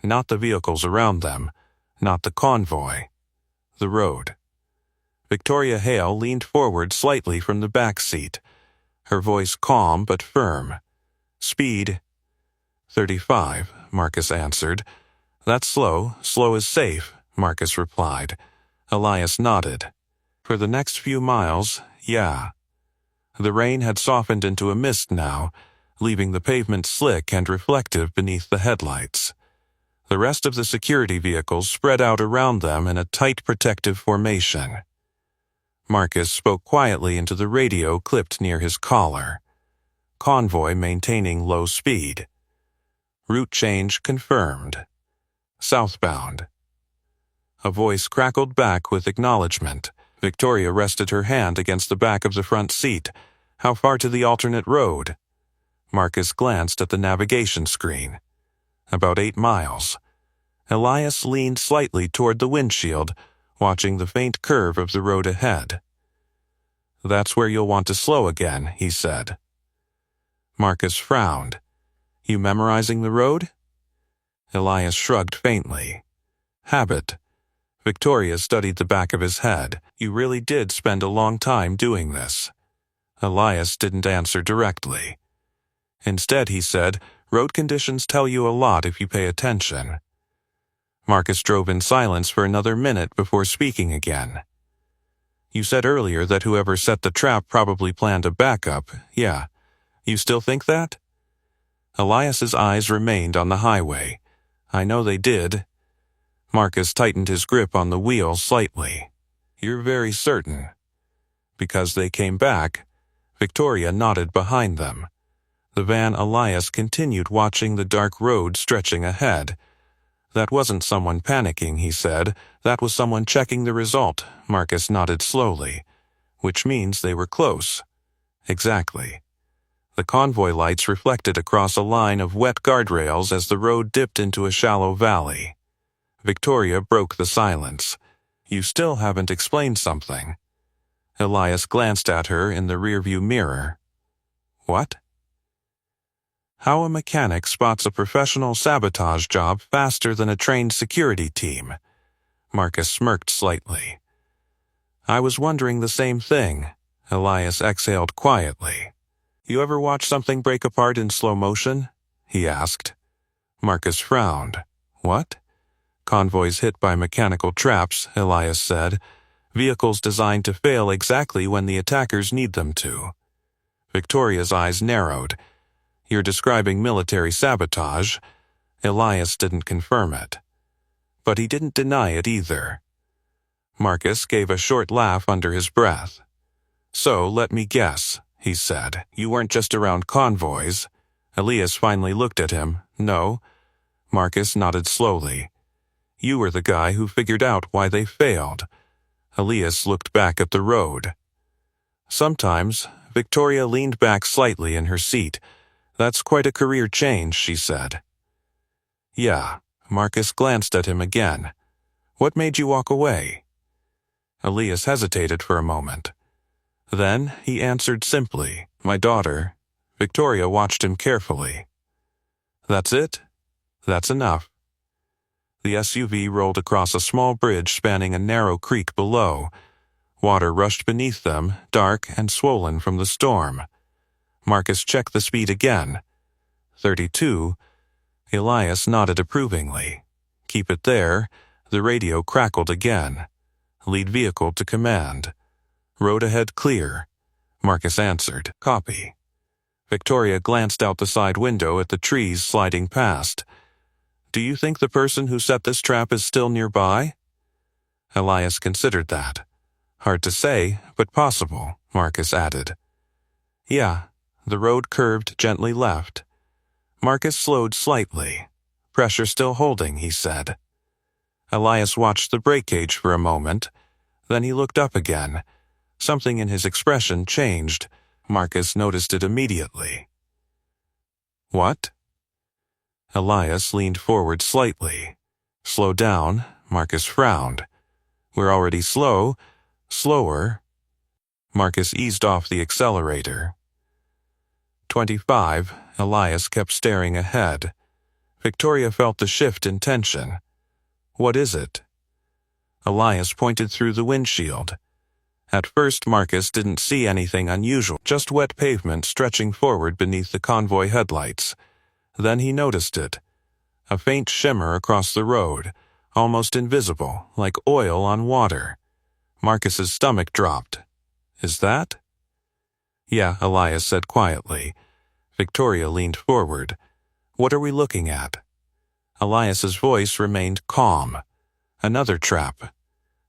[SPEAKER 1] Not the vehicles around them, not the convoy. The road. Victoria Hale leaned forward slightly from the back seat, her voice calm but firm. Speed. 35, Marcus answered. That's slow. Slow is safe, Marcus replied. Elias nodded. For the next few miles, yeah. The rain had softened into a mist now, leaving the pavement slick and reflective beneath the headlights. The rest of the security vehicles spread out around them in a tight protective formation. Marcus spoke quietly into the radio clipped near his collar. Convoy maintaining low speed. Route change confirmed. Southbound. A voice crackled back with acknowledgement. Victoria rested her hand against the back of the front seat. How far to the alternate road? Marcus glanced at the navigation screen. About 8 miles. Elias leaned slightly toward the windshield, watching the faint curve of the road ahead. That's where you'll want to slow again, he said. Marcus frowned. You memorizing the road? Elias shrugged faintly. Habit. Victoria studied the back of his head. You really did spend a long time doing this. Elias didn't answer directly. Instead, he said, road conditions tell you a lot if you pay attention. Marcus drove in silence for another minute before speaking again. You said earlier that whoever set the trap probably planned a backup, yeah. You still think that? Elias's eyes remained on the highway. I know they did. Marcus tightened his grip on the wheel slightly. You're very certain. Because they came back. Victoria nodded behind them. The van Elias continued watching the dark road stretching ahead. That wasn't someone panicking, he said. That was someone checking the result, Marcus nodded slowly. Which means they were close. Exactly. The convoy lights reflected across a line of wet guardrails as the road dipped into a shallow valley. Victoria broke the silence. You still haven't explained something. Elias glanced at her in the rearview mirror. What? How a mechanic spots a professional sabotage job faster than a trained security team. Marcus smirked slightly. I was wondering the same thing. Elias exhaled quietly. You ever watch something break apart in slow motion? He asked. Marcus frowned. What? Convoys hit by mechanical traps, Elias said. Vehicles designed to fail exactly when the attackers need them to. Victoria's eyes narrowed. You're describing military sabotage. Elias didn't confirm it. But he didn't deny it either. Marcus gave a short laugh under his breath. So, let me guess, he said. You weren't just around convoys. Elias finally looked at him. No. Marcus nodded slowly. You were the guy who figured out why they failed. Elias looked back at the road. Sometimes, Victoria leaned back slightly in her seat. That's quite a career change, she said. Yeah. Marcus glanced at him again. What made you walk away? Elias hesitated for a moment. Then he answered simply, my daughter. Victoria watched him carefully. That's it? That's enough. The SUV rolled across a small bridge spanning a narrow creek below. Water rushed beneath them, dark and swollen from the storm. Marcus checked the speed again. 32. Elias nodded approvingly. Keep it there. The radio crackled again. Lead vehicle to command. Road ahead clear. Marcus answered. Copy. Victoria glanced out the side window at the trees sliding past. Do you think the person who set this trap is still nearby? Elias considered that. Hard to say, but possible, Marcus added. Yeah. The road curved gently left. Marcus slowed slightly. Pressure still holding, he said. Elias watched the brake cage for a moment. Then he looked up again. Something in his expression changed. Marcus noticed it immediately. What? Elias leaned forward slightly. Slow down, Marcus frowned. We're already slow. Slower. Marcus eased off the accelerator. 25. Elias kept staring ahead. Victoria felt the shift in tension. What is it? Elias pointed through the windshield. At first, Marcus didn't see anything unusual, just wet pavement stretching forward beneath the convoy headlights. Then he noticed it. A faint shimmer across the road, almost invisible, like oil on water. Marcus's stomach dropped. Is that? Yeah, Elias said quietly. Victoria leaned forward. What are we looking at? Elias's voice remained calm. Another trap.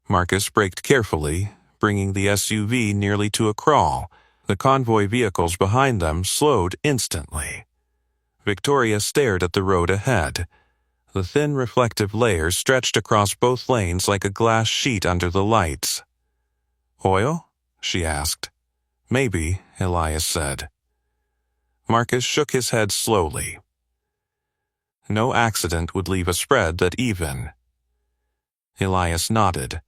[SPEAKER 1] Marcus braked carefully, bringing the SUV nearly to a crawl. The convoy vehicles behind them slowed instantly. Victoria stared at the road ahead. The thin reflective layer stretched across both lanes like a glass sheet under the lights. Oil? She asked. Maybe, Elias said. Marcus shook his head slowly. No accident would leave a spread that even. Elias nodded.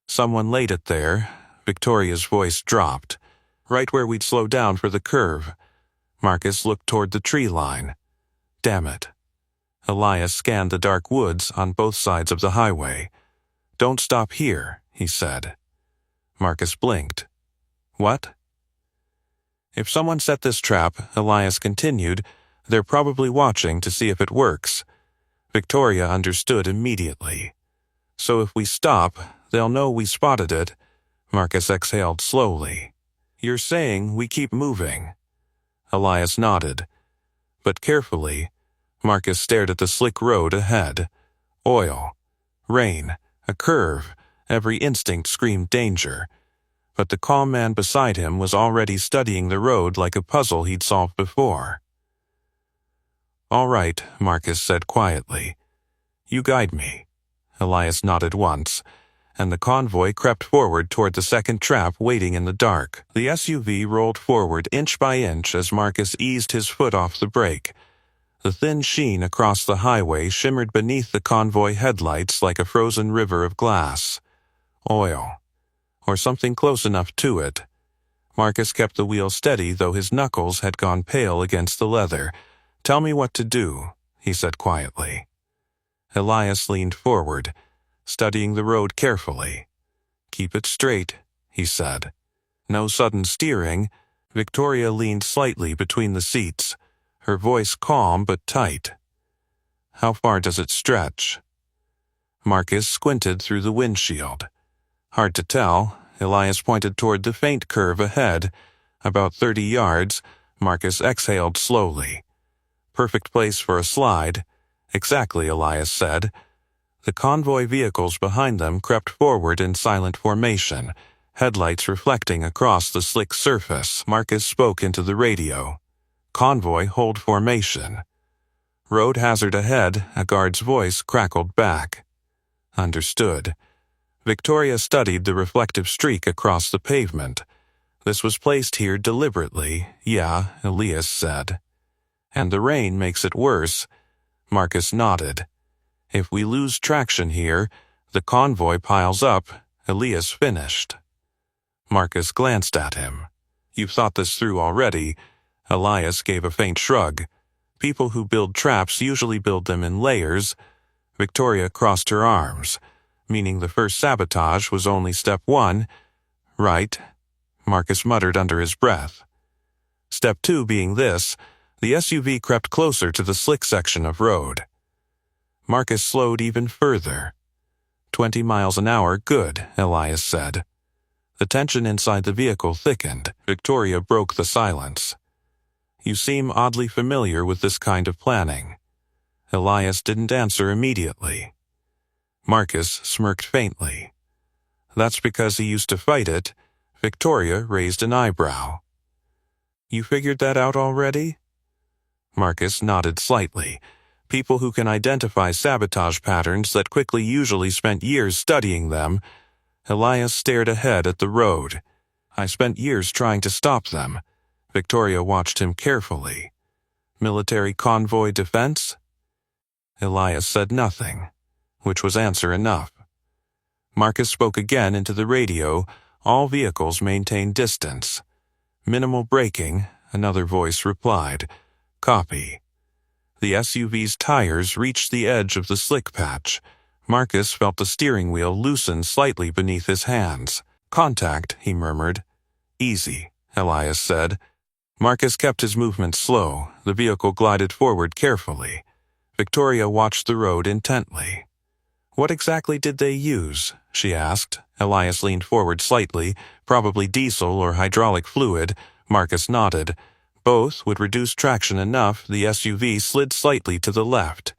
[SPEAKER 1] Someone laid it there. Victoria's voice dropped. Right where we'd slow down for the curve. Marcus looked toward the tree line. Damn it. Elias scanned the dark woods on both sides of the highway. Don't stop here, he said. Marcus blinked. What? If someone set this trap, Elias continued, they're probably watching to see if it works. Victoria understood immediately. So if we stop, they'll know we spotted it. Marcus exhaled slowly. You're saying we keep moving. Elias nodded. But carefully, Marcus stared at the slick road ahead. Oil. Rain. A curve. Every instinct screamed danger. But the calm man beside him was already studying the road like a puzzle he'd solved before. All right, Marcus said quietly. You guide me. Elias nodded once, and the convoy crept forward toward the second trap waiting in the dark. The SUV rolled forward inch by inch as Marcus eased his foot off the brake. The thin sheen across the highway shimmered beneath the convoy headlights like a frozen river of glass. Oil. Or something close enough to it. Marcus kept the wheel steady, though his knuckles had gone pale against the leather. Tell me what to do, he said quietly. Elias leaned forward, studying the road carefully. Keep it straight, he said. No sudden steering. Victoria leaned slightly between the seats, her voice calm but tight. How far does it stretch? Marcus squinted through the windshield. Hard to tell. Elias pointed toward the faint curve ahead. About 30 yards. Marcus exhaled slowly. Perfect place for a slide. Exactly, Elias said. The convoy vehicles behind them crept forward in silent formation, headlights reflecting across the slick surface. Marcus spoke into the radio. Convoy, hold formation. Road hazard ahead, a guard's voice crackled back. Understood. Victoria studied the reflective streak across the pavement. This was placed here deliberately, yeah, Elias said. And the rain makes it worse. Marcus nodded. If we lose traction here, the convoy piles up, Elias finished. Marcus glanced at him. You've thought this through already. Elias gave a faint shrug. People who build traps usually build them in layers. Victoria crossed her arms, meaning the first sabotage was only step 1. Right, Marcus muttered under his breath. Step 2 being this, the SUV crept closer to the slick section of road. Marcus slowed even further. 20 miles an hour, good, Elias said. The tension inside the vehicle thickened. Victoria broke the silence. You seem oddly familiar with this kind of planning. Elias didn't answer immediately. Marcus smirked faintly. That's because he used to fight it. Victoria raised an eyebrow. You figured that out already? Marcus nodded slightly. People who can identify sabotage patterns that quickly usually spent years studying them. Elias stared ahead at the road. I spent years trying to stop them. Victoria watched him carefully. Military convoy defense? Elias said nothing, which was answer enough. Marcus spoke again into the radio. All vehicles maintain distance. Minimal braking, another voice replied. Copy. The SUV's tires reached the edge of the slick patch. Marcus felt the steering wheel loosen slightly beneath his hands. Contact, he murmured. Easy, Elias said. Marcus kept his movement slow. The vehicle glided forward carefully. Victoria watched the road intently. What exactly did they use? She asked. Elias leaned forward slightly. Probably diesel or hydraulic fluid. Marcus nodded. Both would reduce traction enough the SUV slid slightly to the left.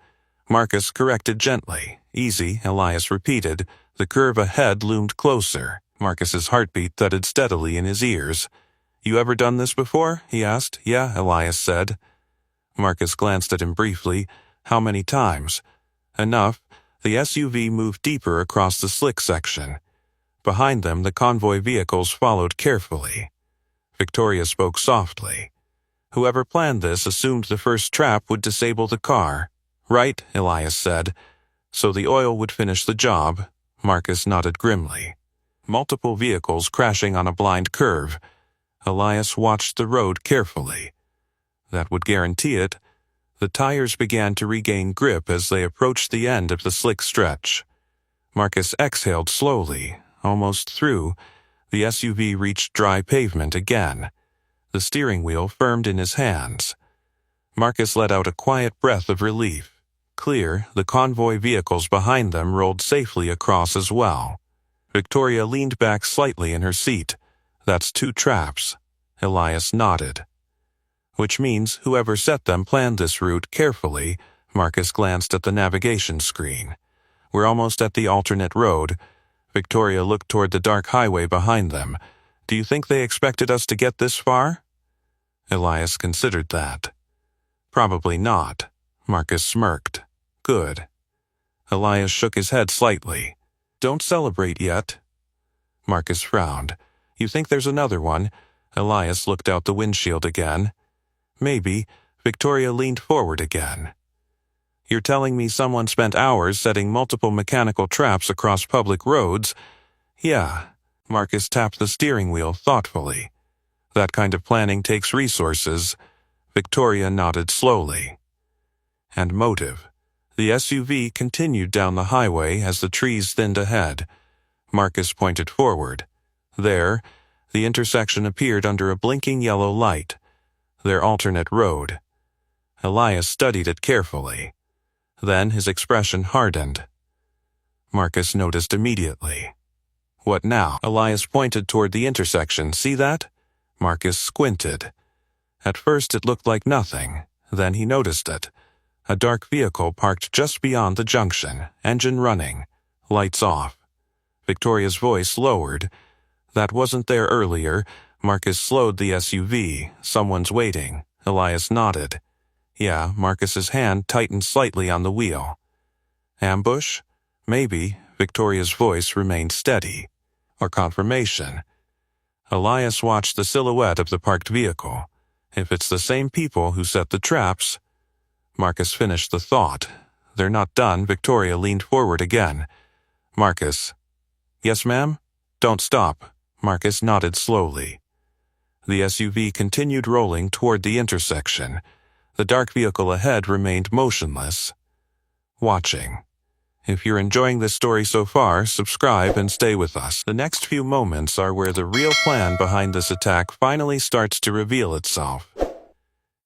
[SPEAKER 1] Marcus corrected gently. Easy, Elias repeated. The curve ahead loomed closer. Marcus's heartbeat thudded steadily in his ears. You ever done this before? He asked. Yeah, Elias said. Marcus glanced at him briefly. How many times? Enough. The SUV moved deeper across the slick section. Behind them, the convoy vehicles followed carefully. Victoria spoke softly. Whoever planned this assumed the first trap would disable the car. Right, Elias said. So the oil would finish the job. Marcus nodded grimly. Multiple vehicles crashing on a blind curve. Elias watched the road carefully. That would guarantee it. The tires began to regain grip as they approached the end of the slick stretch. Marcus exhaled slowly, almost through. The SUV reached dry pavement again. The steering wheel firmed in his hands. Marcus let out a quiet breath of relief. Clear, the convoy vehicles behind them rolled safely across as well. Victoria leaned back slightly in her seat. That's 2 traps. Elias nodded. Which means whoever set them planned this route carefully. Marcus glanced at the navigation screen. We're almost at the alternate road. Victoria looked toward the dark highway behind them. Do you think they expected us to get this far? Elias considered that. Probably not. Marcus smirked. Good. Elias shook his head slightly. Don't celebrate yet. Marcus frowned. You think there's another one? Elias looked out the windshield again. Maybe. Victoria leaned forward again. You're telling me someone spent hours setting multiple mechanical traps across public roads? Yeah. Marcus tapped the steering wheel thoughtfully. That kind of planning takes resources. Victoria nodded slowly. And motive. The SUV continued down the highway as the trees thinned ahead. Marcus pointed forward. There, The intersection appeared under a blinking yellow light, their alternate road. Elias studied it carefully. Then his expression hardened. Marcus noticed immediately. What now? Elias pointed toward the intersection. See that? Marcus squinted. At first it looked like nothing. Then he noticed it. A dark vehicle parked just beyond the junction, engine running, lights off. Victoria's voice lowered. That wasn't there earlier. Marcus slowed the SUV. Someone's waiting. Elias nodded. Yeah, Marcus's hand tightened slightly on the wheel. Ambush? Maybe. Victoria's voice remained steady. Or confirmation. Elias watched the silhouette of the parked vehicle. If it's the same people who set the traps... Marcus finished the thought. They're not done. Victoria leaned forward again. Marcus. Yes, ma'am? Don't stop. Marcus nodded slowly. The SUV continued rolling toward the intersection. The dark vehicle ahead remained motionless. Watching. If you're enjoying this story so far, subscribe and stay with us. The next few moments are where the real plan behind this attack finally starts to reveal itself.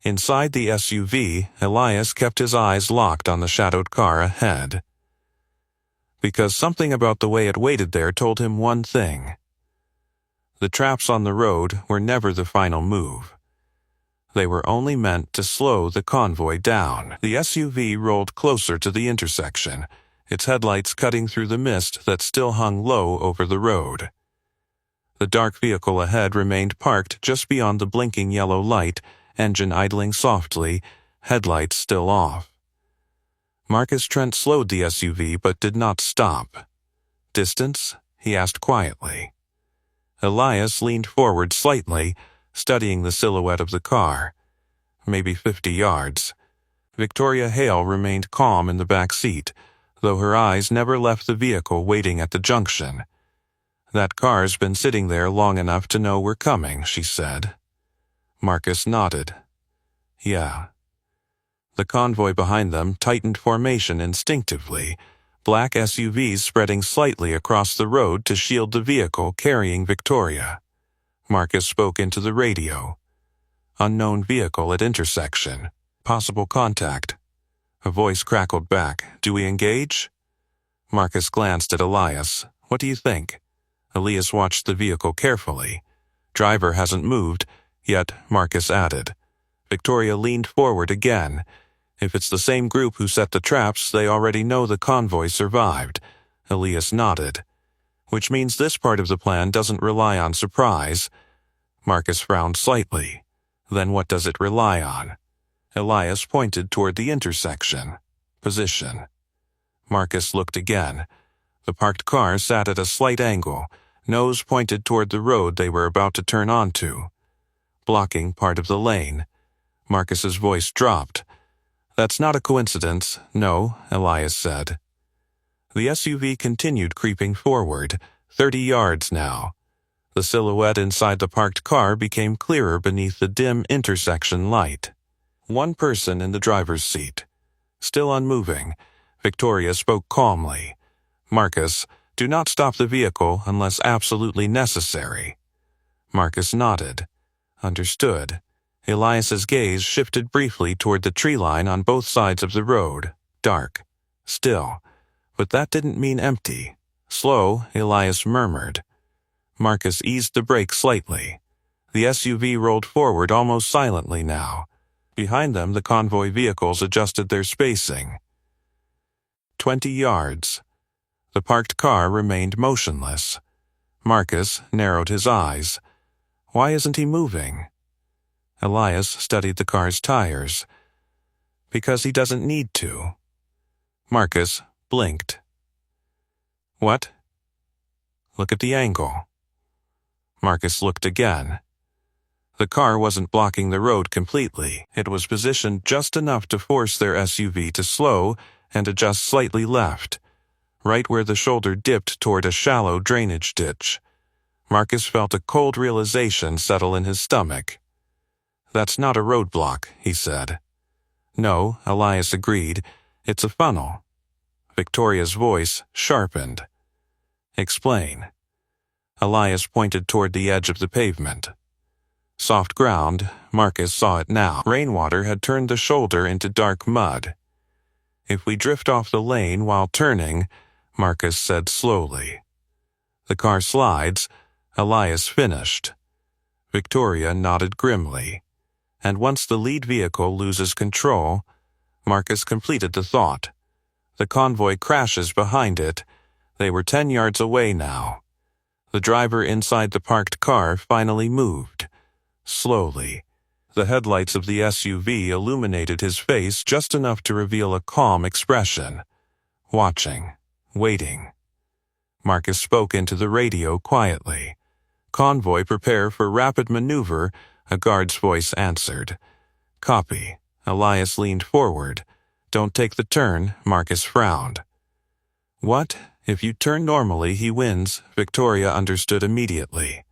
[SPEAKER 1] Inside the SUV, Elias kept his eyes locked on the shadowed car ahead. Because something about the way it waited there told him one thing. The traps on the road were never the final move. They were only meant to slow the convoy down. The SUV rolled closer to the intersection, its headlights cutting through the mist that still hung low over the road. The dark vehicle ahead remained parked just beyond the blinking yellow light, engine idling softly, headlights still off. Marcus Trent slowed the SUV but did not stop. Distance? He asked quietly. Elias leaned forward slightly, studying the silhouette of the car. Maybe 50 yards. Victoria Hale remained calm in the back seat, though her eyes never left the vehicle waiting at the junction. That car's been sitting there long enough to know we're coming, she said. Marcus nodded. Yeah. The convoy behind them tightened formation instinctively, black SUVs spreading slightly across the road to shield the vehicle carrying Victoria. Marcus spoke into the radio. Unknown vehicle at intersection. Possible contact. A voice crackled back. Do we engage? Marcus glanced at Elias. What do you think? Elias watched the vehicle carefully. Driver hasn't moved, yet, Marcus added. Victoria leaned forward again. If it's the same group who set the traps, they already know the convoy survived. Elias nodded. Which means this part of the plan doesn't rely on surprise. Marcus frowned slightly. Then what does it rely on? Elias pointed toward the intersection. Position. Marcus looked again. The parked car sat at a slight angle, nose pointed toward the road they were about to turn onto, blocking part of the lane. Marcus's voice dropped. That's not a coincidence, no, Elias said. The SUV continued creeping forward, 30 yards now. The silhouette inside the parked car became clearer beneath the dim intersection light. One person in the driver's seat. Still unmoving, Victoria spoke calmly. Marcus, do not stop the vehicle unless absolutely necessary. Marcus nodded. Understood. Elias's gaze shifted briefly toward the tree line on both sides of the road. Dark. Still. But that didn't mean empty. Slow, Elias murmured. Marcus eased the brake slightly. The SUV rolled forward almost silently now. Behind them, the convoy vehicles adjusted their spacing. 20 yards. The parked car remained motionless. Marcus narrowed his eyes. Why isn't he moving? Elias studied the car's tires. Because he doesn't need to. Marcus blinked. What? Look at the angle. Marcus looked again. The car wasn't blocking the road completely. It was positioned just enough to force their SUV to slow and adjust slightly left, right where the shoulder dipped toward a shallow drainage ditch. Marcus felt a cold realization settle in his stomach. That's not a roadblock, he said. No, Elias agreed. It's a funnel. Victoria's voice sharpened. Explain. Elias pointed toward the edge of the pavement. Soft ground, Marcus saw it now. Rainwater had turned the shoulder into dark mud. If we drift off the lane while turning, Marcus said slowly. The car slides, Elias finished. Victoria nodded grimly, and once the lead vehicle loses control, Marcus completed the thought. The convoy crashes behind it. They were 10 yards away now. The driver inside the parked car finally moved. Slowly. The headlights of the SUV illuminated his face just enough to reveal a calm expression. Watching. Waiting. Marcus spoke into the radio quietly. "Convoy, prepare for rapid maneuver," a guard's voice answered. "Copy." Elias leaned forward. "Don't take the turn," Marcus frowned. "What? If you turn normally, he wins," Victoria understood immediately.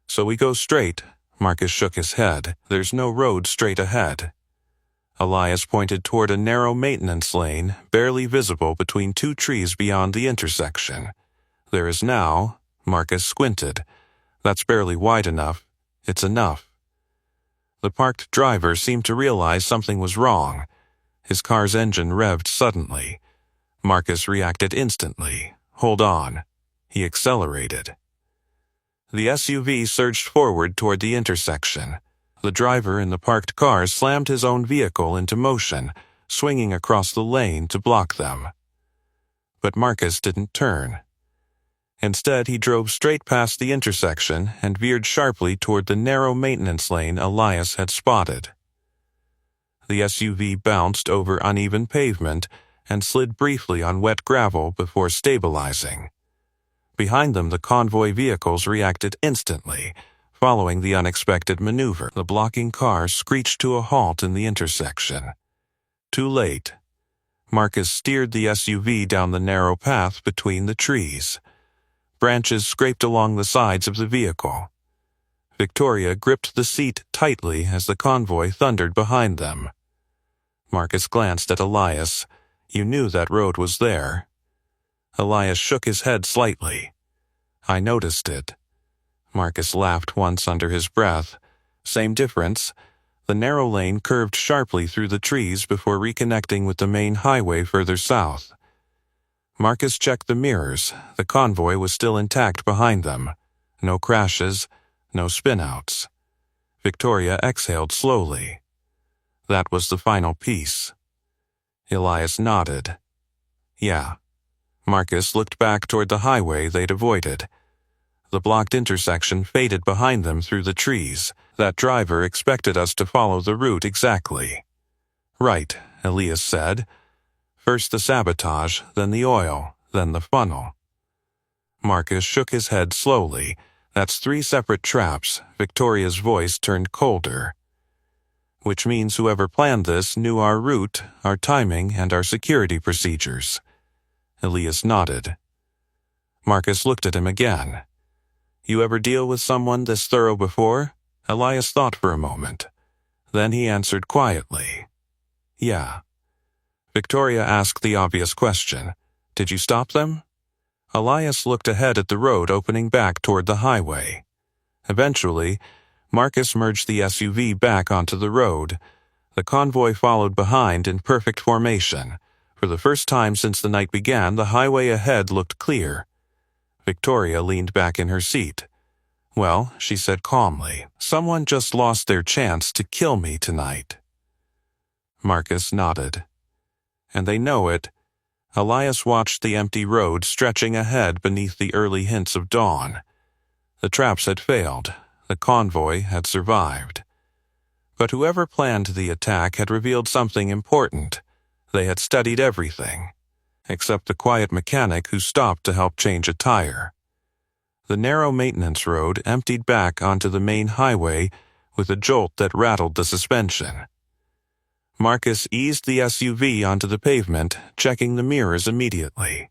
[SPEAKER 1] "So we go straight." Marcus shook his head. "There's no road straight ahead." Elias pointed toward a narrow maintenance lane, barely visible between two trees beyond the intersection. "There is now," Marcus squinted. "That's barely wide enough. It's enough." The parked driver seemed to realize something was wrong. His car's engine revved suddenly. Marcus reacted instantly. "Hold on." He accelerated. The SUV surged forward toward the intersection. The driver in the parked car slammed his own vehicle into motion, swinging across the lane to block them. But Marcus didn't turn. Instead, he drove straight past the intersection and veered sharply toward the narrow maintenance lane Elias had spotted. The SUV bounced over uneven pavement and slid briefly on wet gravel before stabilizing. Behind them, the convoy vehicles reacted instantly, following the unexpected maneuver. The blocking car screeched to a halt in the intersection. Too late. Marcus steered the SUV down the narrow path between the trees. Branches scraped along the sides of the vehicle. Victoria gripped the seat tightly as the convoy thundered behind them. Marcus glanced at Elias. "You knew that road was there." Elias shook his head slightly. "I noticed it." Marcus laughed once under his breath. Same difference. The narrow lane curved sharply through the trees before reconnecting with the main highway further south. Marcus checked the mirrors. The convoy was still intact behind them. No crashes, no spinouts. Victoria exhaled slowly. That was the final piece. Elias nodded. "Yeah." Marcus looked back toward the highway they'd avoided. The blocked intersection faded behind them through the trees. "That driver expected us to follow the route exactly." "Right," Elias said. "First the sabotage, then the oil, then the funnel." Marcus shook his head slowly. "That's 3 separate traps." Victoria's voice turned colder. "Which means whoever planned this knew our route, our timing, and our security procedures." Elias nodded. Marcus looked at him again. "You ever deal with someone this thorough before?" Elias thought for a moment. Then he answered quietly. "Yeah." Victoria asked the obvious question. "Did you stop them?" Elias looked ahead at the road opening back toward the highway. Eventually, Marcus merged the SUV back onto the road. The convoy followed behind in perfect formation. For the first time since the night began, the highway ahead looked clear. Victoria leaned back in her seat. "Well," she said calmly, "someone just lost their chance to kill me tonight." Marcus nodded. "And they know it." Elias watched the empty road stretching ahead beneath the early hints of dawn. The traps had failed. The convoy had survived. But whoever planned the attack had revealed something important. They had studied everything, except the quiet mechanic who stopped to help change a tire. The narrow maintenance road emptied back onto the main highway with a jolt that rattled the suspension. Marcus eased the SUV onto the pavement, checking the mirrors immediately.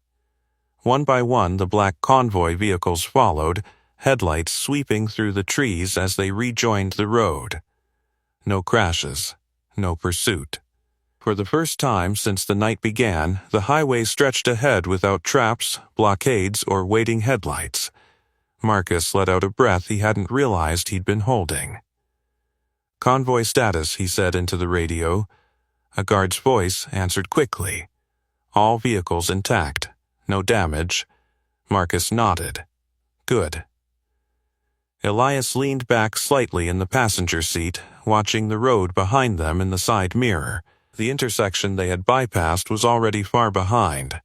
[SPEAKER 1] One by one, the black convoy vehicles followed, headlights sweeping through the trees as they rejoined the road. No crashes, no pursuit. For the first time since the night began, the highway stretched ahead without traps, blockades, or waiting headlights. Marcus let out a breath he hadn't realized he'd been holding. "Convoy status," he said into the radio. A guard's voice answered quickly. "All vehicles intact. No damage." Marcus nodded. "Good." Elias leaned back slightly in the passenger seat, watching the road behind them in the side mirror. The intersection they had bypassed was already far behind.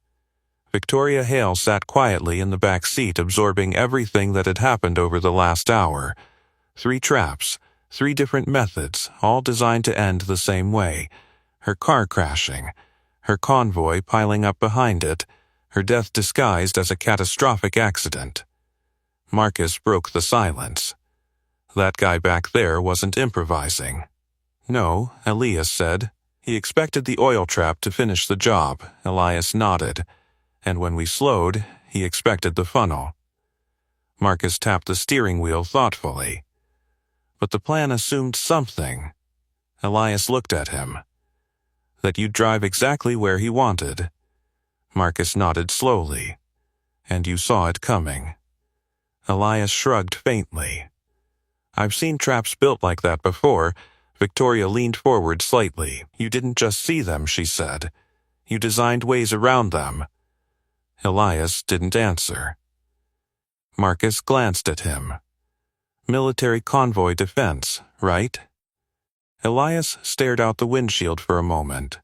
[SPEAKER 1] Victoria Hale sat quietly in the back seat, absorbing everything that had happened over the last hour. 3 traps, 3 different methods, all designed to end the same way. Her car crashing, her convoy piling up behind it, her death disguised as a catastrophic accident. Marcus broke the silence. That guy back there wasn't improvising. "No," Elias said. "He expected the oil trap to finish the job." Elias nodded. "And when we slowed, he expected the funnel." Marcus tapped the steering wheel thoughtfully. "But the plan assumed something." Elias looked at him. "That you'd drive exactly where he wanted." Marcus nodded slowly. "And you saw it coming." Elias shrugged faintly. "I've seen traps built like that before." Victoria leaned forward slightly. "You didn't just see them," she said. "You designed ways around them." Elias didn't answer. Marcus glanced at him. "Military convoy defense, right?" Elias stared out the windshield for a moment.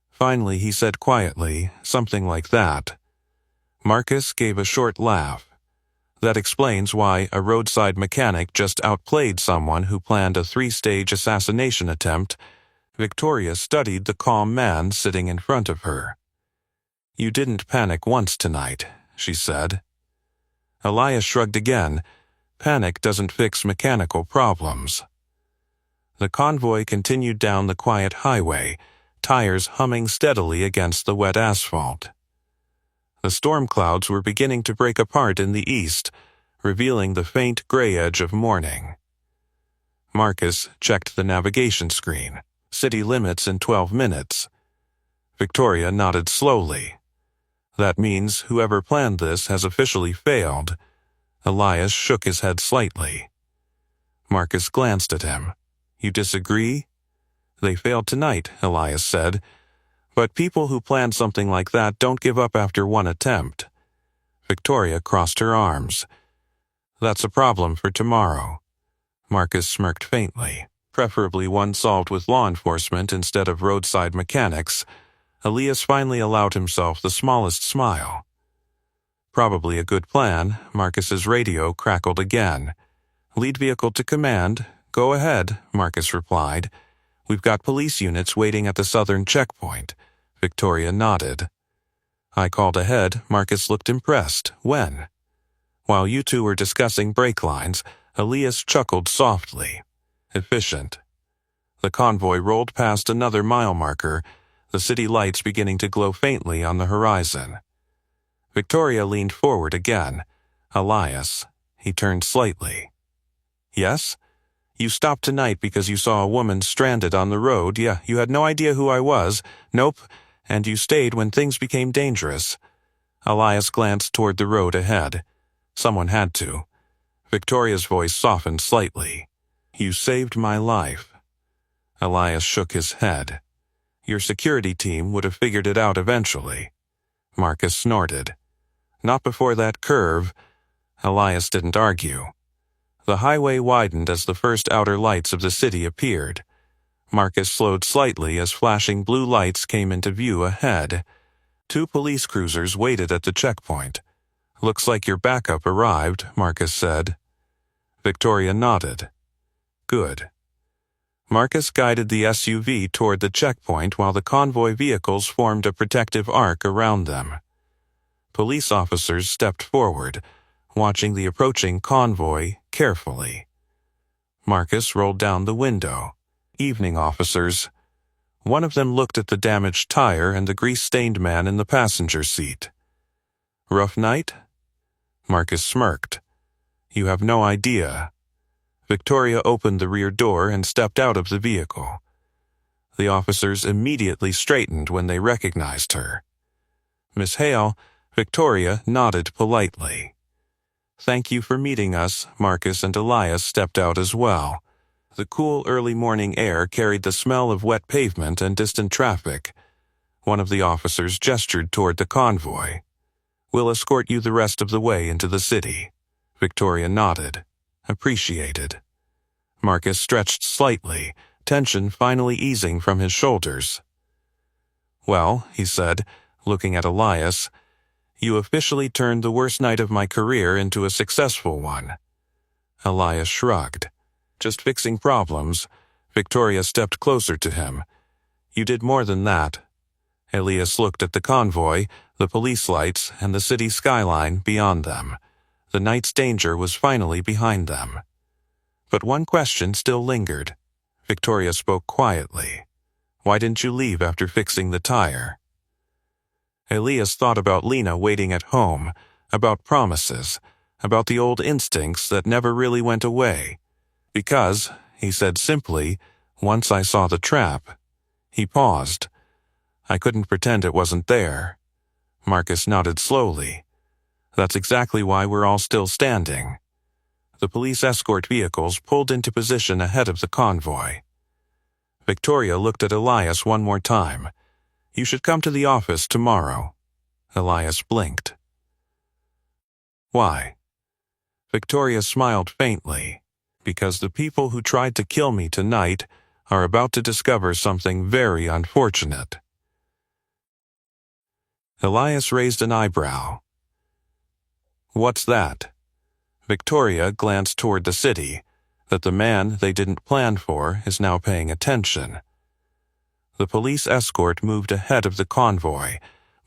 [SPEAKER 1] Finally he said quietly, something like that. Marcus gave a short laugh. That explains why a roadside mechanic just outplayed someone who planned a 3-stage assassination attempt. Victoria studied the calm man sitting in front of her. "You didn't panic once tonight," she said. Elias shrugged again. "Panic doesn't fix mechanical problems." The convoy continued down the quiet highway, tires humming steadily against the wet asphalt. The storm clouds were beginning to break apart in the east, revealing the faint gray edge of morning. Marcus checked the navigation screen. City limits in 12 minutes. Victoria nodded slowly. "That means whoever planned this has officially failed." Elias shook his head slightly. Marcus glanced at him. "You disagree?" "They failed tonight," Elias said. "But people who plan something like that don't give up after one attempt." Victoria crossed her arms. "That's a problem for tomorrow." Marcus smirked faintly. "Preferably one solved with law enforcement instead of roadside mechanics." Elias finally allowed himself the smallest smile. "Probably a good plan." Marcus's radio crackled again. "Lead vehicle to command." "Go ahead," Marcus replied. "We've got police units waiting at the southern checkpoint." Victoria nodded. "I called ahead." Marcus looked impressed. "When?" While you two were discussing brake lines, Elias chuckled softly. "Efficient." The convoy rolled past another mile marker, the city lights beginning to glow faintly on the horizon. Victoria leaned forward again. "Elias." He turned slightly. "Yes?" "You stopped tonight because you saw a woman stranded on the road. Yeah, you had no idea who I was." "Nope. And you stayed when things became dangerous." Elias glanced toward the road ahead. "Someone had to." Victoria's voice softened slightly. "You saved my life." Elias shook his head. "Your security team would have figured it out eventually." Marcus snorted. "Not before that curve." Elias didn't argue. The highway widened as the first outer lights of the city appeared. Marcus slowed slightly as flashing blue lights came into view ahead. 2 police cruisers waited at the checkpoint. "Looks like your backup arrived," Marcus said. Victoria nodded. "Good." Marcus guided the SUV toward the checkpoint while the convoy vehicles formed a protective arc around them. Police officers stepped forward, watching the approaching convoy carefully. Marcus rolled down the window. "Evening, officers." One of them looked at the damaged tire and the grease-stained man in the passenger seat. "Rough night?" Marcus smirked. "You have no idea." Victoria opened the rear door and stepped out of the vehicle. The officers immediately straightened when they recognized her. "Miss Hale," Victoria nodded politely. Thank you for meeting us. Marcus and Elias stepped out as well. The cool early morning air carried the smell of wet pavement and distant traffic. One of the officers gestured toward the convoy. We'll escort you the rest of the way into the city. Victoria nodded. Appreciated. Marcus stretched slightly, tension finally easing from his shoulders. Well, he said, looking at Elias, you officially turned the worst night of my career into a successful one. Elias shrugged. Just fixing problems. Victoria stepped closer to him. You did more than that. Elias looked at the convoy, the police lights, and the city skyline beyond them. The night's danger was finally behind them. But one question still lingered. Victoria spoke quietly. Why didn't you leave after fixing the tire? Elias thought about Lena waiting at home, about promises, about the old instincts that never really went away. Because, he said simply, once I saw the trap. He paused. I couldn't pretend it wasn't there. Marcus nodded slowly. That's exactly why we're all still standing. The police escort vehicles pulled into position ahead of the convoy. Victoria looked at Elias one more time. You should come to the office tomorrow. Elias blinked. Why? Victoria smiled faintly. Because the people who tried to kill me tonight are about to discover something very unfortunate. Elias raised an eyebrow. What's that? Victoria glanced toward the city, that the man they didn't plan for is now paying attention. The police escort moved ahead of the convoy,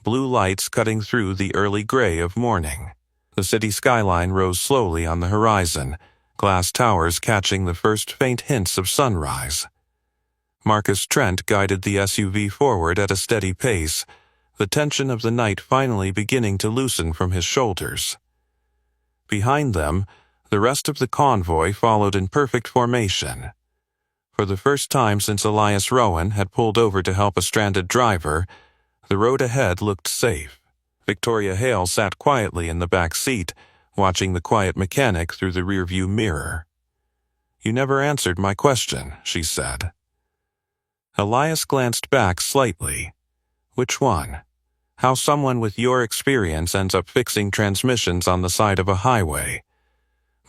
[SPEAKER 1] blue lights cutting through the early gray of morning. The city skyline rose slowly on the horizon, glass towers catching the first faint hints of sunrise. Marcus Trent guided the SUV forward at a steady pace, the tension of the night finally beginning to loosen from his shoulders. Behind them, the rest of the convoy followed in perfect formation. For the first time since Elias Rowan had pulled over to help a stranded driver, the road ahead looked safe. Victoria Hale sat quietly in the back seat, watching the quiet mechanic through the rearview mirror. You never answered my question, she said. Elias glanced back slightly. Which one? How someone with your experience ends up fixing transmissions on the side of a highway.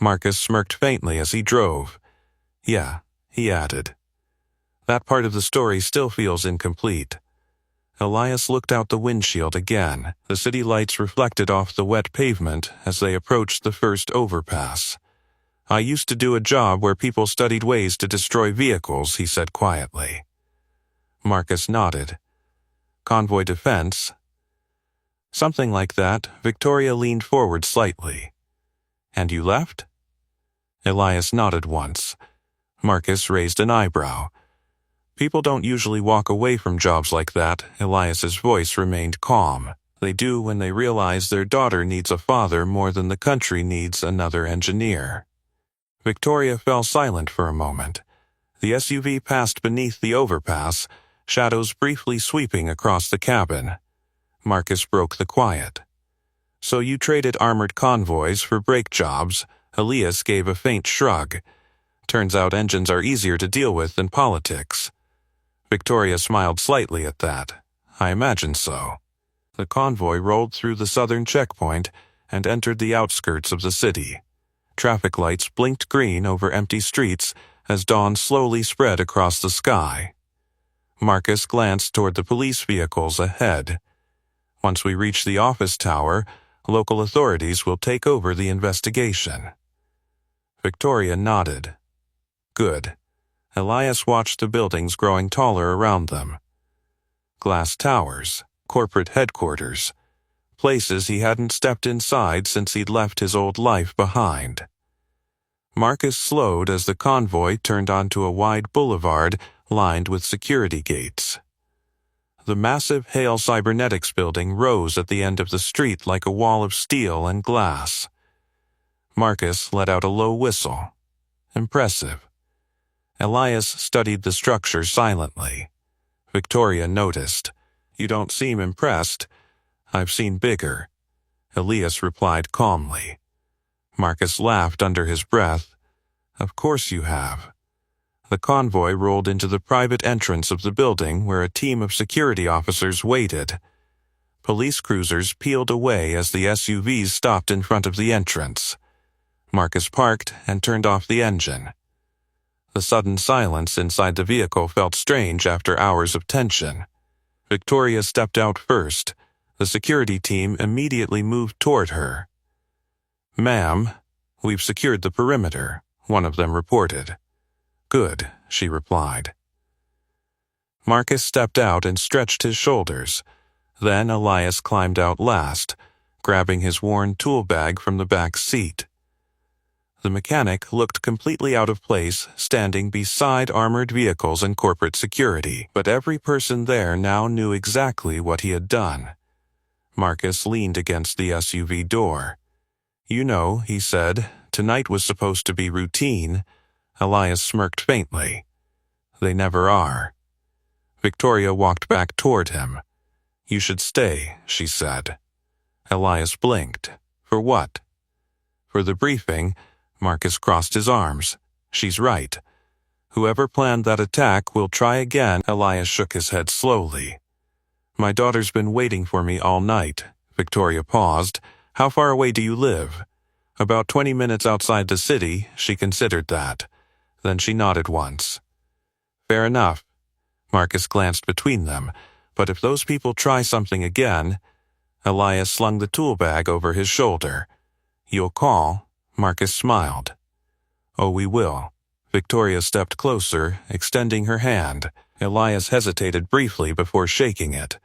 [SPEAKER 1] Marcus smirked faintly as he drove. Yeah, he added. That part of the story still feels incomplete. Elias looked out the windshield again. The city lights reflected off the wet pavement as they approached the first overpass. I used to do a job where people studied ways to destroy vehicles, he said quietly. Marcus nodded. Convoy defense? Something like that. Victoria leaned forward slightly. And you left? Elias nodded once. Marcus raised an eyebrow. People don't usually walk away from jobs like that. Elias's voice remained calm. They do when they realize their daughter needs a father more than the country needs another engineer. Victoria fell silent for a moment. The SUV passed beneath the overpass, shadows briefly sweeping across the cabin. Marcus broke the quiet. So you traded armored convoys for brake jobs? Elias gave a faint shrug. Turns out engines are easier to deal with than politics. Victoria smiled slightly at that. I imagine so. The convoy rolled through the southern checkpoint and entered the outskirts of the city. Traffic lights blinked green over empty streets as dawn slowly spread across the sky. Marcus glanced toward the police vehicles ahead. Once we reach the office tower, local authorities will take over the investigation. Victoria nodded. Good. Elias watched the buildings growing taller around them. Glass towers, corporate headquarters, places he hadn't stepped inside since he'd left his old life behind. Marcus slowed as the convoy turned onto a wide boulevard lined with security gates. The massive Hale Cybernetics building rose at the end of the street like a wall of steel and glass. Marcus let out a low whistle. Impressive. Elias studied the structure silently. Victoria noticed. You don't seem impressed. I've seen bigger. Elias replied calmly. Marcus laughed under his breath. Of course you have. The convoy rolled into the private entrance of the building where a team of security officers waited. Police cruisers peeled away as the SUVs stopped in front of the entrance. Marcus parked and turned off the engine. The sudden silence inside the vehicle felt strange after hours of tension. Victoria stepped out first. The security team immediately moved toward her. "Ma'am, we've secured the perimeter," one of them reported. "Good," she replied. Marcus stepped out and stretched his shoulders. Then Elias climbed out last, grabbing his worn tool bag from the back seat. The mechanic looked completely out of place, standing beside armored vehicles and corporate security, but every person there now knew exactly what he had done. Marcus leaned against the SUV door. "You know," he said, "tonight was supposed to be routine." Elias smirked faintly. "They never are." Victoria walked back toward him. "You should stay," she said. Elias blinked. "For what?" "For the briefing." Marcus crossed his arms. "She's right. Whoever planned that attack will try again." Elias shook his head slowly. "My daughter's been waiting for me all night." Victoria paused. "How far away do you live?" "About 20 minutes outside the city." She considered that. Then she nodded once. "Fair enough." Marcus glanced between them. "But if those people try something again—" Elias slung the tool bag over his shoulder. "You'll call?" Marcus smiled. "Oh, we will." Victoria stepped closer, extending her hand. Elias hesitated briefly before shaking it.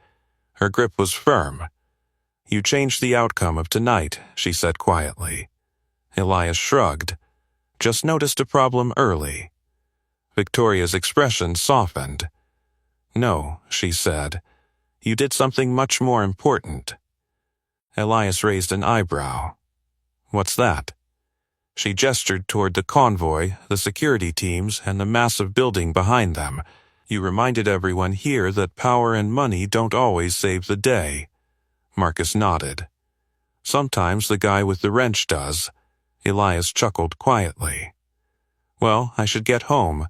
[SPEAKER 1] Her grip was firm. "You changed the outcome of tonight," she said quietly. Elias shrugged. "Just noticed a problem early." Victoria's expression softened. "No," she said. "You did something much more important." Elias raised an eyebrow. "What's that?" She gestured toward the convoy, the security teams, and the massive building behind them. "You reminded everyone here that power and money don't always save the day." Marcus nodded. "Sometimes the guy with the wrench does." Elias chuckled quietly. "Well, I should get home."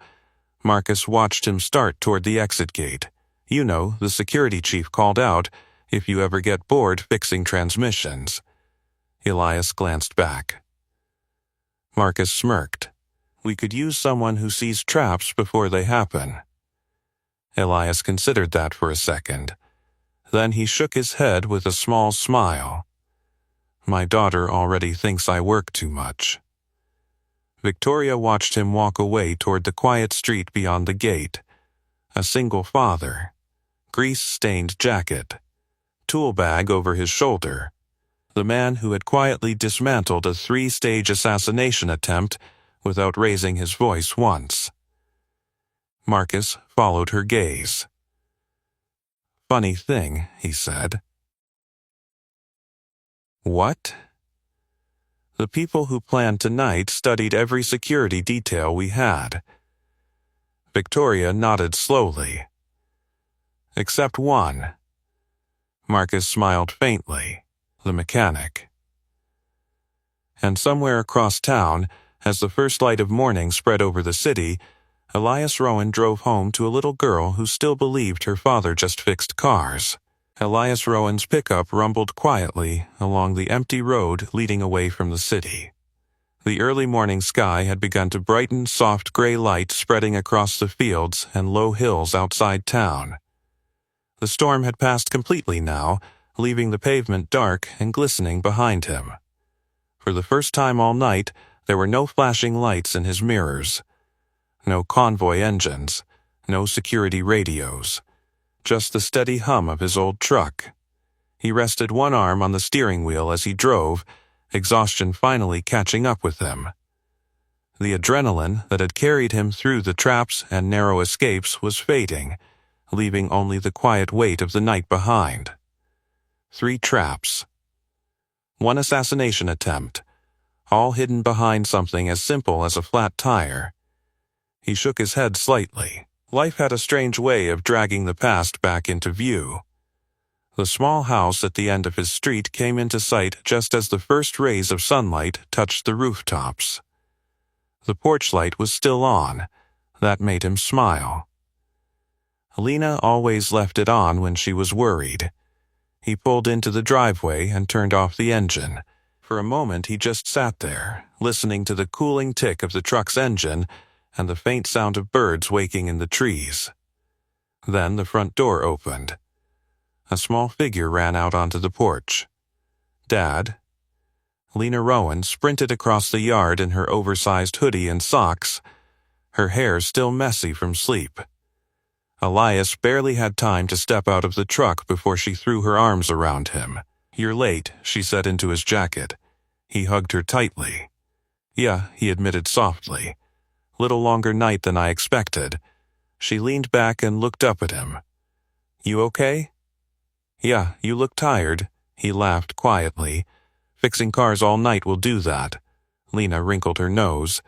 [SPEAKER 1] Marcus watched him start toward the exit gate. "You know, the security chief called out, if you ever get bored fixing transmissions." Elias glanced back. Marcus smirked. "We could use someone who sees traps before they happen." Elias considered that for a second. Then he shook his head with a small smile. "My daughter already thinks I work too much." Victoria watched him walk away toward the quiet street beyond the gate. A single father. Grease-stained jacket. Tool bag over his shoulder. The man who had quietly dismantled a 3-stage assassination attempt without raising his voice once. Marcus followed her gaze. "Funny thing," he said. "What?" "The people who planned tonight studied every security detail we had." Victoria nodded slowly. "Except one." Marcus smiled faintly. "The mechanic." And somewhere across town, as the first light of morning spread over the city, Elias Rowan drove home to a little girl who still believed her father just fixed cars. Elias Rowan's pickup rumbled quietly along the empty road leading away from the city. The early morning sky had begun to brighten, soft gray light spreading across the fields and low hills outside town. The storm had passed completely now, leaving the pavement dark and glistening behind him. For the first time all night, there were no flashing lights in his mirrors. No convoy engines, no security radios. Just the steady hum of his old truck. He rested one arm on the steering wheel as he drove, exhaustion finally catching up with him. The adrenaline that had carried him through the traps and narrow escapes was fading, leaving only the quiet weight of the night behind. 3 traps. 1 assassination attempt, all hidden behind something as simple as a flat tire. He shook his head slightly. Life had a strange way of dragging the past back into view. The small house at the end of his street came into sight just as the first rays of sunlight touched the rooftops. The porch light was still on. That made him smile. Lena always left it on when she was worried. He pulled into the driveway and turned off the engine. For a moment he just sat there, listening to the cooling tick of the truck's engine and the faint sound of birds waking in the trees. Then the front door opened. A small figure ran out onto the porch. "Dad?" Lena Rowan sprinted across the yard in her oversized hoodie and socks, her hair still messy from sleep. Elias barely had time to step out of the truck before she threw her arms around him. "You're late," she said into his jacket. He hugged her tightly. "Yeah," he admitted softly. "Little longer night than I expected." She leaned back and looked up at him. "You okay?" "Yeah, you look tired," he laughed quietly. "Fixing cars all night will do that." Lena wrinkled her nose.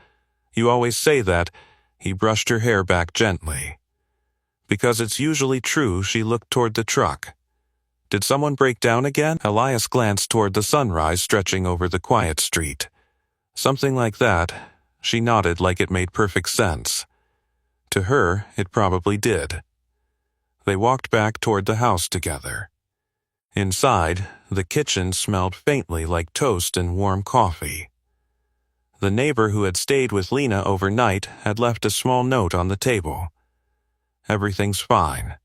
[SPEAKER 1] "You always say that." He brushed her hair back gently. Because it's usually true, she looked toward the truck. "Did someone break down again?" Elias glanced toward the sunrise stretching over the quiet street. "Something like that." She nodded like it made perfect sense. To her, it probably did. They walked back toward the house together. Inside, the kitchen smelled faintly like toast and warm coffee. The neighbor who had stayed with Lena overnight had left a small note on the table. "Everything's fine.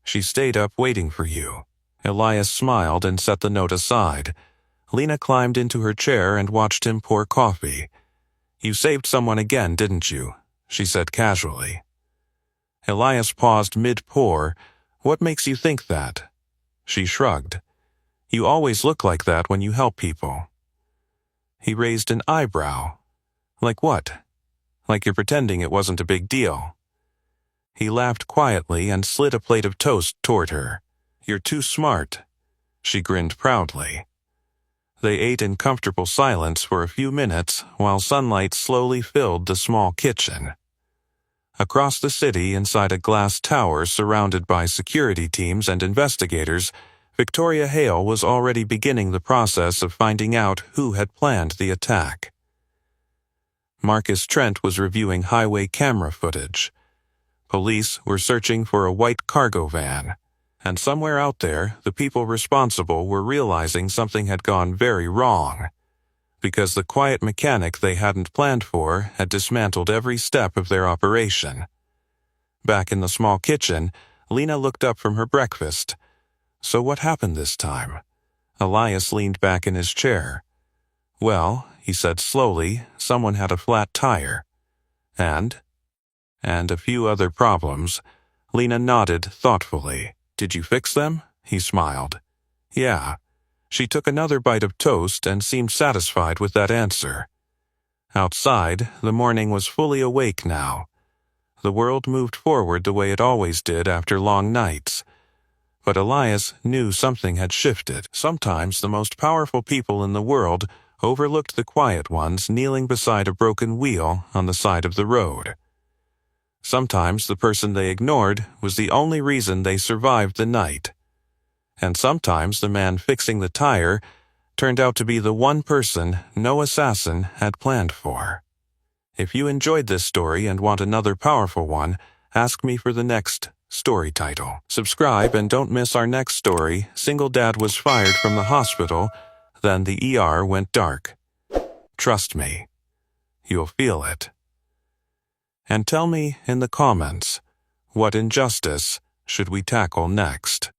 [SPEAKER 1] She stayed up waiting for you." Elias smiled and set the note aside. Lena climbed into her chair and watched him pour coffee. "You saved someone again, didn't you?" she said casually. Elias paused mid-pour. "What makes you think that?" She shrugged. "You always look like that when you help people." He raised an eyebrow. "Like what? Like you're pretending it wasn't a big deal." He laughed quietly and slid a plate of toast toward her. "You're too smart." She grinned proudly. They ate in comfortable silence for a few minutes while sunlight slowly filled the small kitchen. Across the city, inside a glass tower surrounded by security teams and investigators, Victoria Hale was already beginning the process of finding out who had planned the attack. Marcus Trent was reviewing highway camera footage. Police were searching for a white cargo van, and somewhere out there, the people responsible were realizing something had gone very wrong, because the quiet mechanic they hadn't planned for had dismantled every step of their operation. Back in the small kitchen, Lena looked up from her breakfast. "So what happened this time?" Elias leaned back in his chair. "Well," he said slowly, "someone had a flat tire. And a few other problems." Lena nodded thoughtfully. "Did you fix them?" He smiled. "Yeah." She took another bite of toast and seemed satisfied with that answer. Outside, the morning was fully awake now. The world moved forward the way it always did after long nights. But Elias knew something had shifted. Sometimes the most powerful people in the world overlooked the quiet ones kneeling beside a broken wheel on the side of the road. Sometimes the person they ignored was the only reason they survived the night. And sometimes the man fixing the tire turned out to be the one person no assassin had planned for. If you enjoyed this story and want another powerful one, ask me for the next story title. Subscribe and don't miss our next story. Single dad was fired from the hospital, then the ER went dark. Trust me, you'll feel it. And tell me in the comments, what injustice should we tackle next?